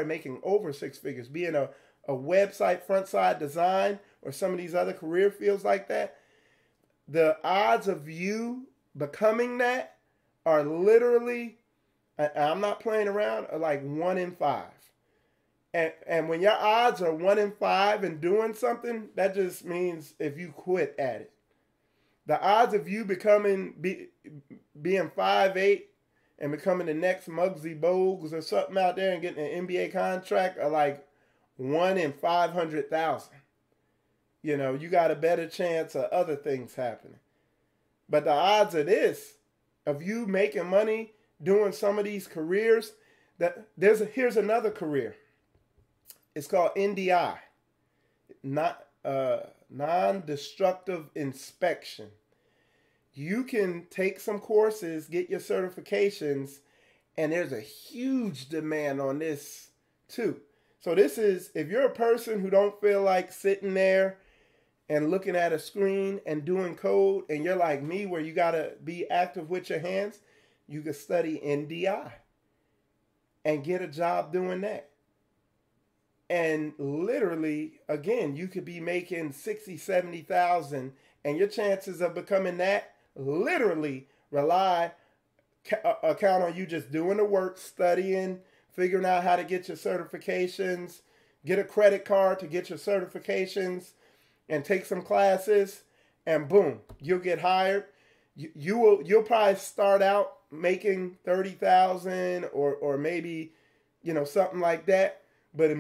S5: making over six figures, being a website front side design or some of these other career fields like that, the odds of you becoming that are literally, I'm not playing around, are like 1 in 5. And when your odds are 1 in 5 and doing something, that just means if you quit at it. The odds of you being 5'8" and becoming the next Muggsy Bogues or something out there and getting an NBA contract are like 1 in 500,000. You know, you got a better chance of other things happening. But the odds of this, of you making money doing some of these careers, here's another career. It's called NDI, non-destructive inspection. You can take some courses, get your certifications, and there's a huge demand on this too. So this is, if you're a person who don't feel like sitting there and looking at a screen and doing code, and you're like me where you got to be active with your hands, you can study NDI and get a job doing that. And literally, again, you could be making 60, 70,000, and your chances of becoming that literally count on you just doing the work, studying, figuring out how to get your certifications, get a credit card to get your certifications, and take some classes, and boom, you'll get hired. You'll probably start out making 30,000 or maybe, something like that. But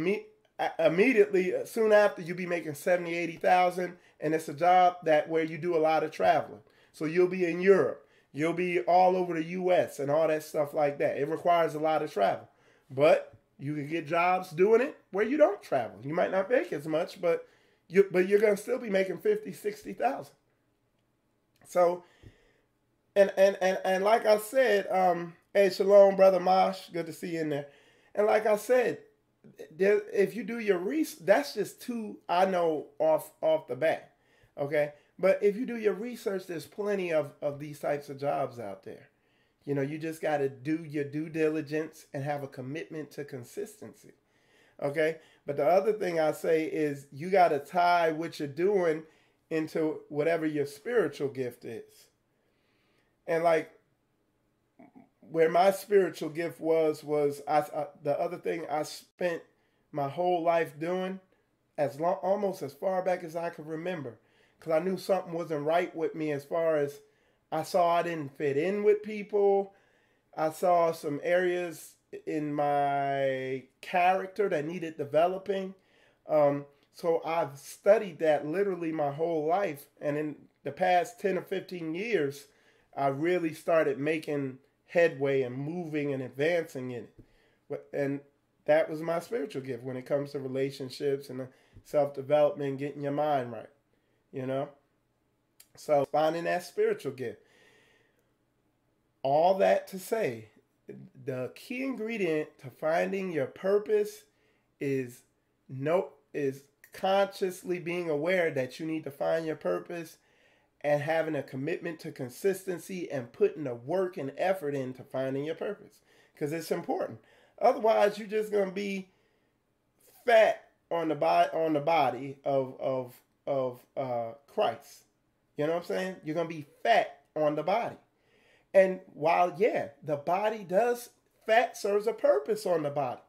S5: immediately, soon after, you'll be making 70, 80,000, and it's a job where you do a lot of traveling. So you'll be in Europe, you'll be all over the U.S. and all that stuff like that. It requires a lot of travel, but you can get jobs doing it where you don't travel. You might not make as much, but you're going to still be making 50, 60,000. So, and like I said, hey, shalom, Brother Mosh, good to see you in there. And like I said, if you do your research, that's just two I know off the bat, okay? But if you do your research, there's plenty of these types of jobs out there. You just got to do your due diligence and have a commitment to consistency, okay? But the other thing I say is you got to tie what you're doing into whatever your spiritual gift is. And like where my spiritual gift was the other thing I spent my whole life doing almost as far back as I could remember. Because I knew something wasn't right with me as far as I saw I didn't fit in with people. I saw some areas in my character that needed developing. So I've studied that literally my whole life. And in the past 10 or 15 years, I really started making headway and moving and advancing in it. And that was my spiritual gift when it comes to relationships and self-development, getting your mind right, So finding that spiritual gift. All that to say, the key ingredient to finding your purpose is consciously being aware that you need to find your purpose and having a commitment to consistency and putting the work and effort into finding your purpose, because it's important. Otherwise, you're just going to be fat on the body of Christ. You know what I'm saying? You're going to be fat on the body. And while, the body fat serves a purpose on the body.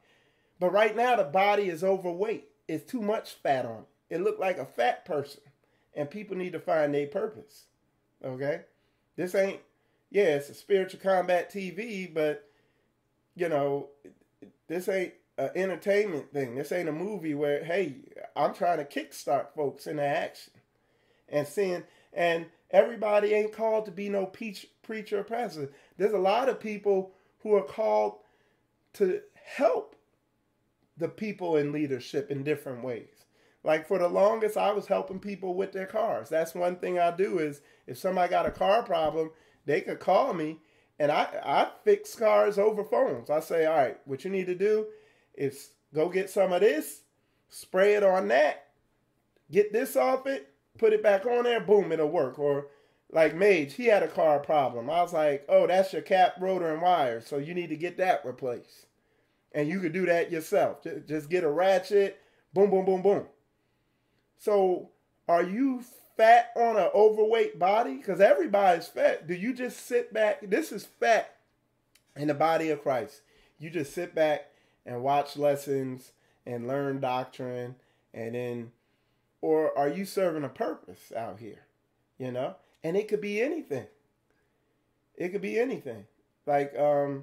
S5: But right now, the body is overweight. It's too much fat on it. It looked like a fat person. And people need to find their purpose. Okay? This ain't, it's a spiritual combat TV, but, this ain't an entertainment thing. This ain't a movie where, hey, I'm trying to kickstart folks into action. And everybody ain't called to be no preacher or pastor. There's a lot of people who are called to help the people in leadership in different ways. Like for the longest, I was helping people with their cars. That's one thing I do is if somebody got a car problem, they could call me, and I fix cars over phones. I say, all right, what you need to do is go get some of this, spray it on that, get this off it, put it back on there, boom, it'll work. Or like Mage, he had a car problem. I was like, oh, that's your cap, rotor, and wire, so you need to get that replaced. And you could do that yourself. Just get a ratchet, boom, boom, boom, boom. So are you fat on an overweight body? Because everybody's fat. Do you just sit back? This is fat in the body of Christ. You just sit back and watch lessons and learn doctrine, and then, or are you serving a purpose out here? You know? And it could be anything. It could be anything. Like, you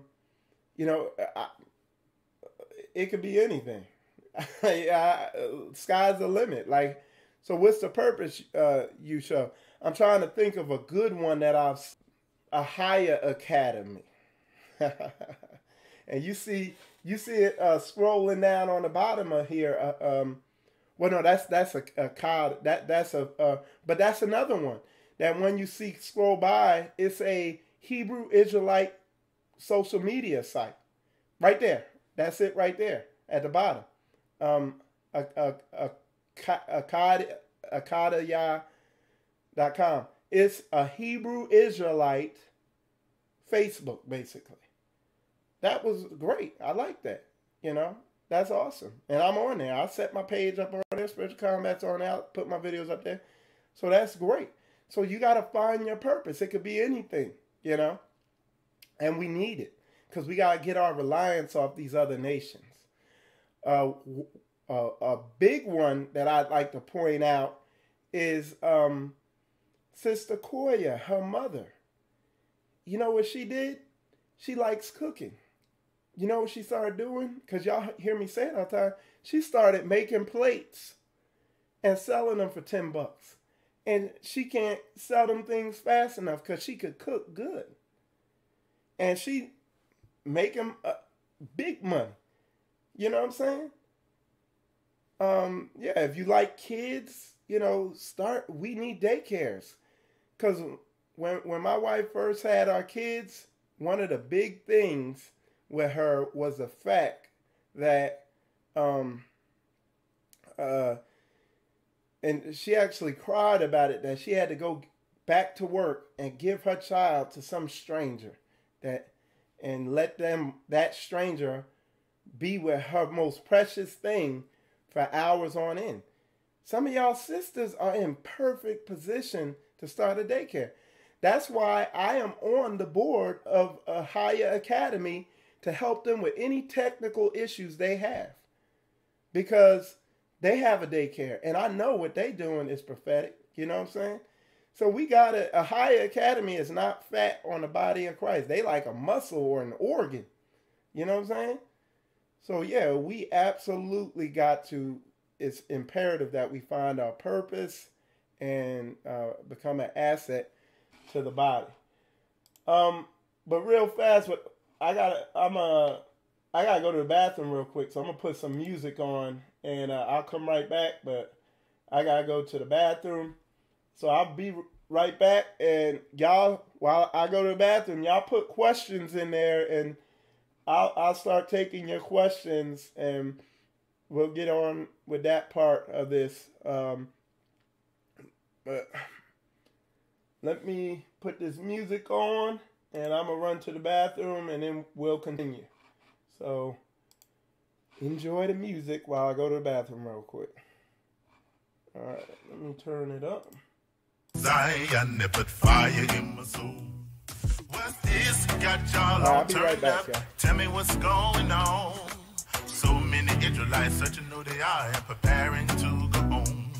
S5: know, it could be anything. Sky's the limit. Like, so what's the purpose you show? I'm trying to think of a good one that a higher academy. And you see it scrolling down on the bottom of here. Well, no, that's a cod. But that's another one. That when you see scroll by, it's a Hebrew Israelite social media site. Right there. That's it right there at the bottom. Akadaya.com. It's a Hebrew Israelite Facebook, basically. That was great. I like that. You know, that's awesome. And I'm on there. I set my page up on there. Spiritual Combat's on out. Put my videos up there. So that's great. So you got to find your purpose. It could be anything, you know. And we need it. Because we got to get our reliance off these other nations. A big one that I'd like to point out is Sister Koya, her mother. You know what she did? She likes cooking. You know what she started doing? Because y'all hear me say it all the time. She started making plates and selling them for $10. And she can't sell them things fast enough because she could cook good. And she make them big money. You know what I'm saying? Yeah, if you like kids, you know, we need daycares. Because when my wife first had our kids, one of the big things with her was the fact that, and she actually cried about it, that she had to go back to work and give her child to some stranger and let that stranger be with her most precious thing for hours on end. Some of y'all sisters are in perfect position to start a daycare. That's why I am on the board of a higher academy to help them with any technical issues they have. Because they have a daycare, and I know what they doing is prophetic. You know what I'm saying? So we got a higher academy is not fat on the body of Christ. They like a muscle or an organ. You know what I'm saying? So yeah, we absolutely got to, it's imperative that we find our purpose and become an asset to the body. But real fast, I gotta go to the bathroom real quick, so I'm gonna put some music on and I'll come right back, but I gotta go to the bathroom. So I'll be right back, and y'all, while I go to the bathroom, y'all put questions in there, and I'll start taking your questions, and we'll get on with that part of this. But let me put this music on, and I'm going to run to the bathroom, and then we'll continue. So enjoy the music while I go to the bathroom real quick. All right, let me turn it up.
S1: Zion, they put fire in my soul. What's this? Got y'all all turned
S5: right back,
S1: up.
S5: y'all.
S1: Tell me what's going on. So many Israelites searching who they are and preparing to go home.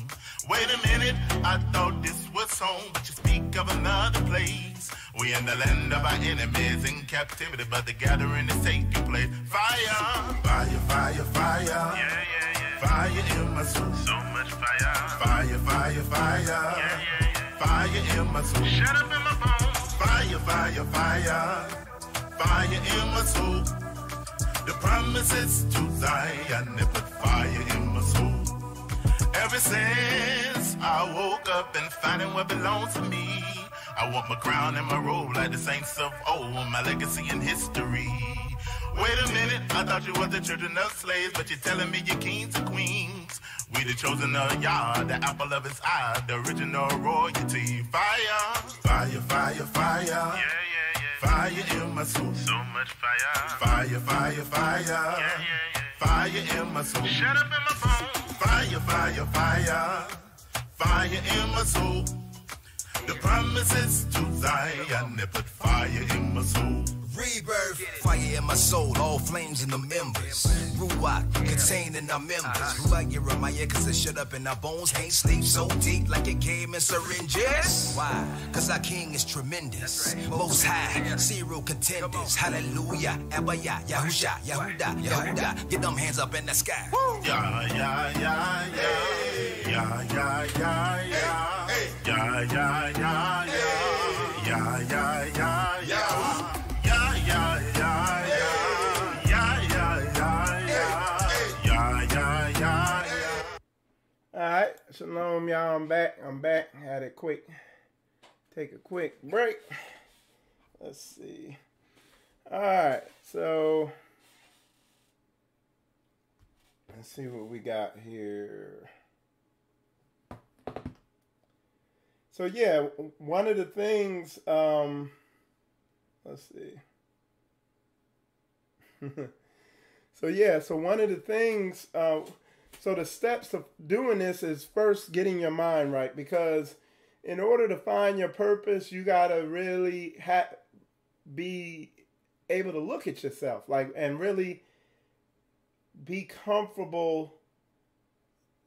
S1: Wait a minute, I thought this was home, but you speak of another place. We in the land of our enemies in captivity, but the gathering is taking place. Fire, fire, fire, fire.
S2: Yeah.
S1: Fire in my soul.
S2: So much fire.
S1: Fire, fire, fire.
S2: Yeah.
S1: Fire in my soul.
S2: Shut up in my bones.
S1: Fire, fire, fire. Fire in my soul. The promises to Zion, they put fire in my soul. Ever since I woke up and finding what belongs to me, I want my crown and my robe like the saints of old, my legacy and history. Wait a minute, I thought you were the children of slaves, but you're telling me you're kings and queens. We the chosen of Yah, the apple of his eye, the original royalty. Fire, fire, fire, fire.
S2: Yeah, yeah, yeah.
S1: Fire in my soul.
S2: So much fire.
S1: Fire, fire, fire.
S2: Yeah, yeah, yeah.
S1: Fire in my soul.
S2: Shut up in my phone.
S1: Fire, fire, fire. Fire in my soul. The promises to Zion, they put fire in my soul.
S3: Rebirth, fire in my soul, all flames in the members. Ruach, contained in our members. Ruach Jeremiah, cause it shut up in our bones. Can't sleep so deep like it came in syringes. Why? Cause our king is tremendous. Most high, serial contenders. Hallelujah, Abaya, Yahusha, Yahuda, Yahuda. Get them hands up in the sky.
S1: Yeah, yeah, yeah, yeah. Yeah, yeah, yeah, yeah. Yeah, yeah, yeah, yeah. Yeah, yeah, yeah, yeah. Yeah, yeah, yeah, yeah. Yeah, yeah, yeah, yeah. Yeah, yeah, yeah, yeah.
S5: All right, shalom, y'all. I'm back. Had a take a quick break. Let's see. All right, so let's see what we got here. So yeah, one of the things, let's see. So one of the things, so the steps of doing this is first getting your mind right, because in order to find your purpose, you gotta really be able to look at yourself, and really be comfortable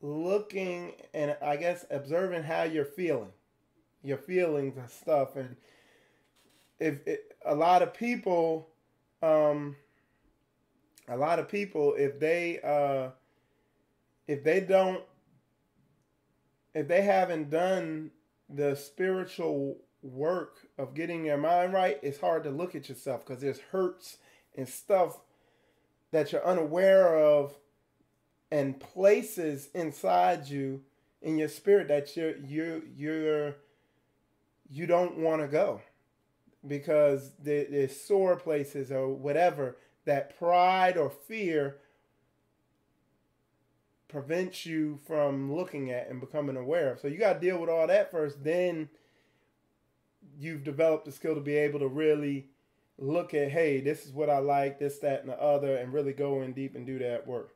S5: looking and I guess observing how you're feeling. Your feelings and stuff, and a lot of people if they haven't done the spiritual work of getting their mind right, it's hard to look at yourself because there's hurts and stuff that you're unaware of and places inside you in your spirit that you don't want to go because there's sore places or whatever that pride or fear prevents you from looking at and becoming aware of. So you got to deal with all that first. Then you've developed the skill to be able to really look at, hey, this is what I like, this, that, and the other, and really go in deep and do that work.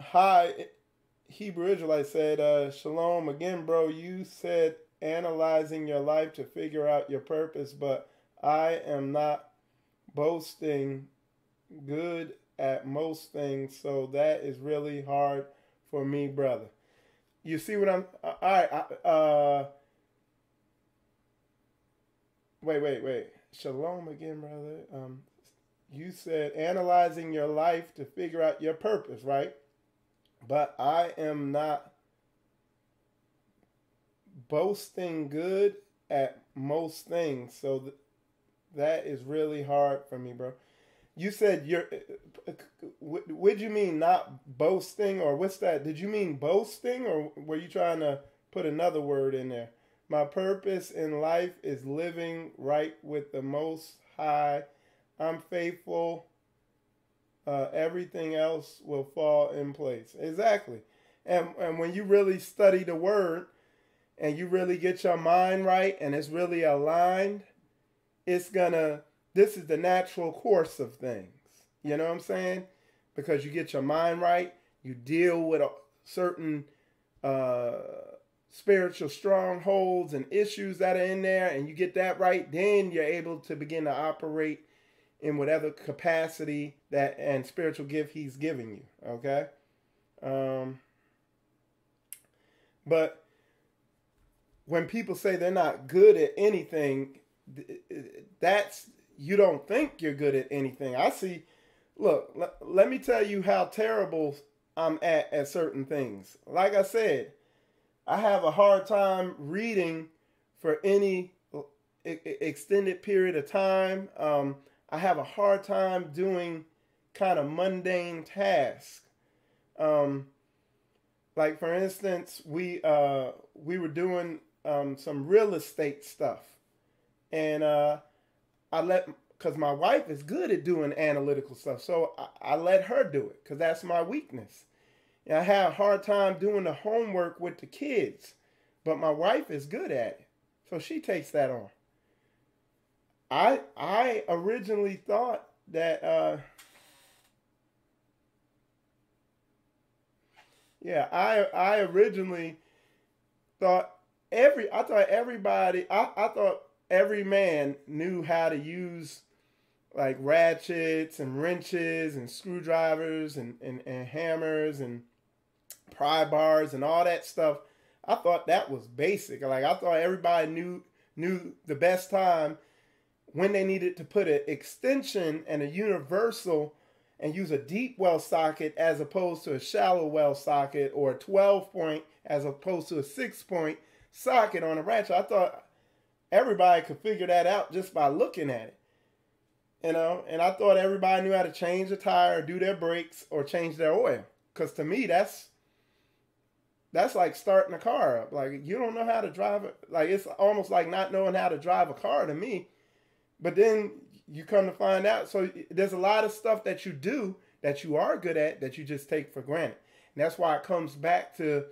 S5: Hi, Hebrew Israelite said, shalom again, bro. You said analyzing your life to figure out your purpose, but I am not boasting good at most things, so that is really hard for me, brother. You see what I'm... all right. Wait. Shalom again, brother. You said analyzing your life to figure out your purpose, right? But I am not boasting good at most things. So that is really hard for me, bro. You said would you mean not boasting, or what's that? Did you mean boasting, or were you trying to put another word in there? My purpose in life is living right with the Most High. I'm faithful. Everything else will fall in place. Exactly. And when you really study the word and you really get your mind right and it's really aligned, this is the natural course of things. You know what I'm saying? Because you get your mind right, you deal with certain spiritual strongholds and issues that are in there, and you get that right, then you're able to begin to operate in whatever capacity that and spiritual gift he's giving you. Okay? But when people say they're not good at anything, that's, you don't think you're good at anything. I see, look, let me tell you how terrible I'm at certain things. Like I said, I have a hard time reading for any extended period of time. I have a hard time doing kind of mundane tasks. Like for instance, we were doing some real estate stuff, and because my wife is good at doing analytical stuff, so I let her do it because that's my weakness. And I have a hard time doing the homework with the kids, but my wife is good at it, so she takes that on. I originally thought that I originally thought I thought every man knew how to use like ratchets and wrenches and screwdrivers and hammers and pry bars and all that stuff. I thought that was basic. Like I thought everybody knew the best time when they needed to put an extension and a universal and use a deep well socket as opposed to a shallow well socket, or a 12-point as opposed to a 6-point socket on a ratchet. I thought everybody could figure that out just by looking at it. And I thought everybody knew how to change a tire, or do their brakes, or change their oil. Because to me, that's like starting a car up. Like, you don't know how to drive it. Like, it's almost like not knowing how to drive a car to me. But then you come to find out. So there's a lot of stuff that you do that you are good at that you just take for granted. And that's why it comes back to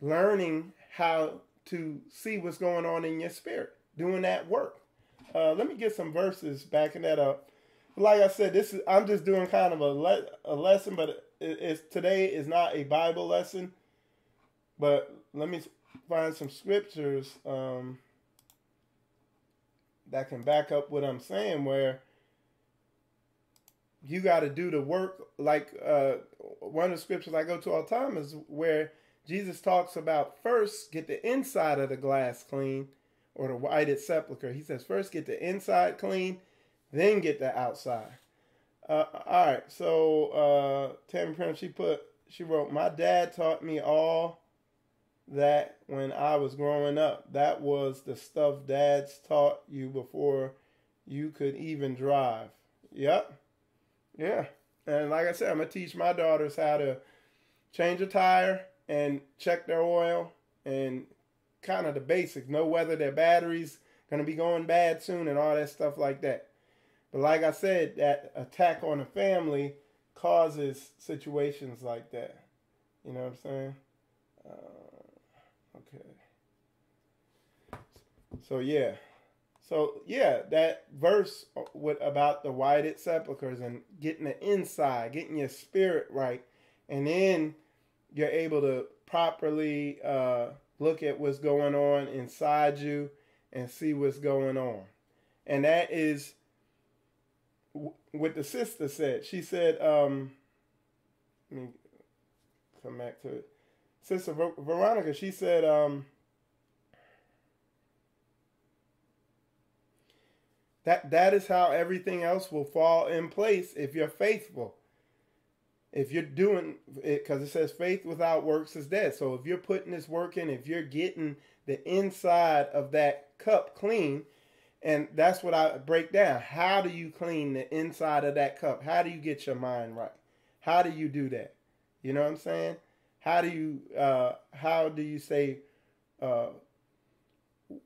S5: learning how to see what's going on in your spirit, doing that work. Let me get some verses backing that up. Like I said, I'm just doing kind of a lesson, but today is not a Bible lesson. But let me find some scriptures that can back up what I'm saying, where you got to do the work. Like one of the scriptures I go to all the time is where Jesus talks about first get the inside of the glass clean, or the whited sepulcher. He says first get the inside clean, then get the outside. All right, so Tammy Prim, she wrote, my dad taught me all that when I was growing up. That was the stuff dads taught you before you could even drive. Yep. Yeah. And like I said, I'm going to teach my daughters how to change a tire and check their oil and kind of the basics. Know whether their battery's going to be going bad soon and all that stuff like that. But like I said, that attack on the family causes situations like that. You know what I'm saying? Okay. So yeah, that verse about the whited sepulchres and getting the inside, getting your spirit right, and then you're able to properly look at what's going on inside you and see what's going on. And that is what the sister said. She said, let me come back to it. Sister Veronica, she said, that is how everything else will fall in place if you're faithful. If you're doing it, because it says faith without works is dead. So if you're putting this work in, if you're getting the inside of that cup clean, and that's what I break down. How do you clean the inside of that cup? How do you get your mind right? How do you do that? You know what I'm saying? How do you say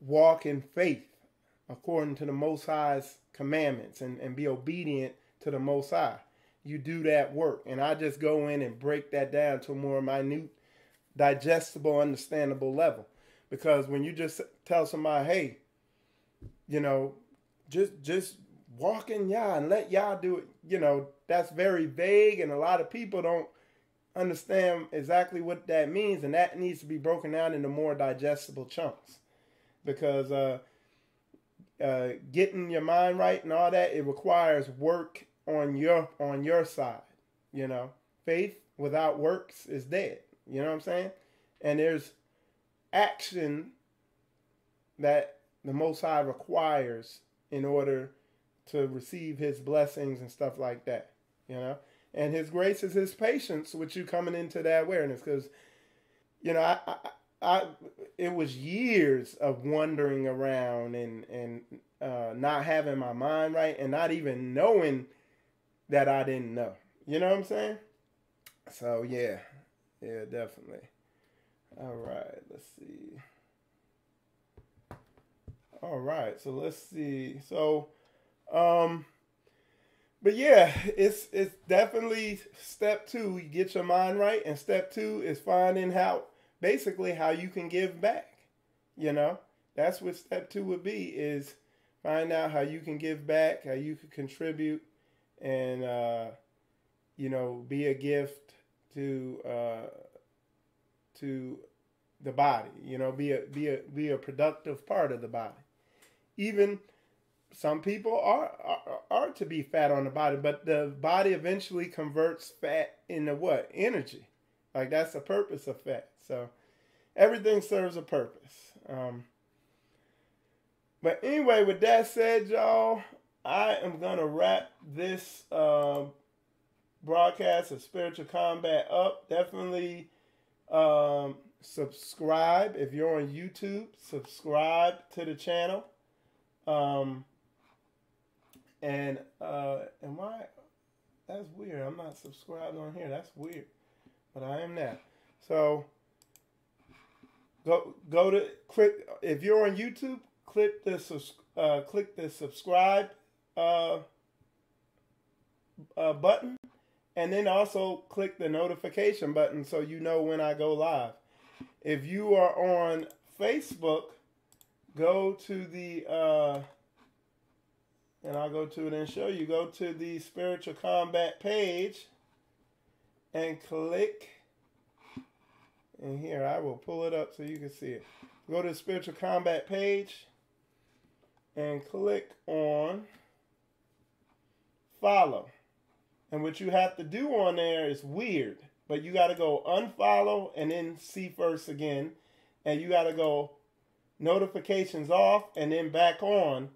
S5: walk in faith according to the Most High's commandments and be obedient to the Most High? You do that work. And I just go in and break that down to a more minute, digestible, understandable level. Because when you just tell somebody, hey, you know, just walk in Yah and let Yah do it, you know, that's very vague, and a lot of people don't understand exactly what that means, and that needs to be broken down into more digestible chunks. Because getting your mind right and all that, it requires work on your side. You know, faith without works is dead. You know what I'm saying? And there's action that the Most High requires in order to receive His blessings and stuff like that. You know, and His grace is His patience with you coming into that awareness. Because, you know, it was years of wandering around and not having my mind right and not even knowing that I didn't know. You know what I'm saying? So yeah, definitely. All right, let's see. All right, so let's see. So, but yeah, it's definitely step 2. You get your mind right, and step 2 is finding basically how you can give back. You know, that's what step 2 would be, is find out how you can give back, how you can contribute, and you know, be a gift to the body. You know, be a productive part of the body. Even some people are to be fat on the body, but the body eventually converts fat into what? Energy. Like, that's the purpose of fat. So everything serves a purpose. But anyway, with that said, y'all, I am going to wrap this broadcast of Spiritual Combat up. Definitely subscribe. If you're on YouTube, subscribe to the channel. And why? That's weird. I'm not subscribed on here. That's weird. But I am now. So go to click. If you're on YouTube, click the subscribe button, and then also click the notification button so you know when I go live. If you are on Facebook, go to the and I'll go to it and show you. Go to the Spiritual Combat page and click. And here, I will pull it up so you can see it. Go to the Spiritual Combat page and click on follow. And what you have to do on there is weird, but you got to go unfollow and then see first again. And you got to go notifications off and then back on.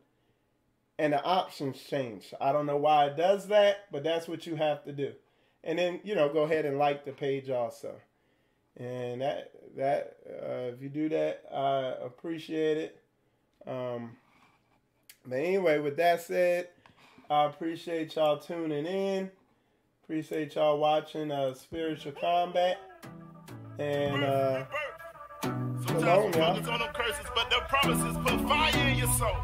S5: And the options change. I don't know why it does that, but that's what you have to do. And then, you know, go ahead and like the page also. And that if you do that, I appreciate it. But anyway, with that said, I appreciate y'all tuning in. Appreciate y'all watching Spiritual Combat. And shalom, y'all.
S1: On them curses, but the promises put fire in your soul.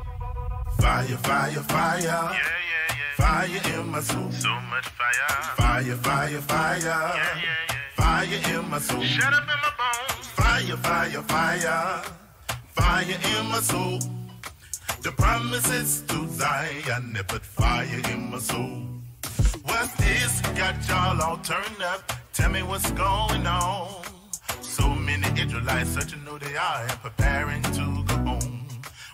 S1: Fire, fire, fire.
S2: Yeah, yeah, yeah.
S1: Fire in my soul.
S2: So much fire.
S1: Fire, fire, fire.
S2: Yeah, yeah, yeah.
S1: Fire in my soul.
S2: Shut up in my bones.
S1: Fire, fire, fire. Fire in my soul. The promises to Zion, they put fire in my soul. What's this? Got y'all all turned up. Tell me what's going on. So many Israelites searching who they are and preparing to go home.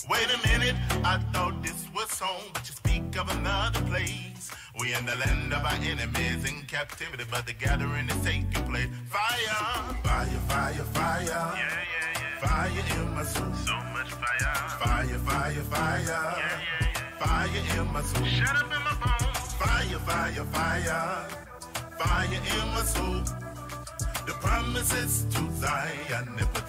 S1: Wait a minute, I thought this was home, but you speak of another place. We in the land of our enemies in captivity, but the gathering is taking place. Fire, fire, fire, fire.
S2: Yeah, yeah, yeah.
S1: Fire in my soul.
S2: So much fire.
S1: Fire, fire, fire.
S2: Yeah, yeah, yeah.
S1: Fire in my soul.
S2: Shut up in my bones.
S1: Fire, fire, fire. Fire in my soul. The promises to Zion, they put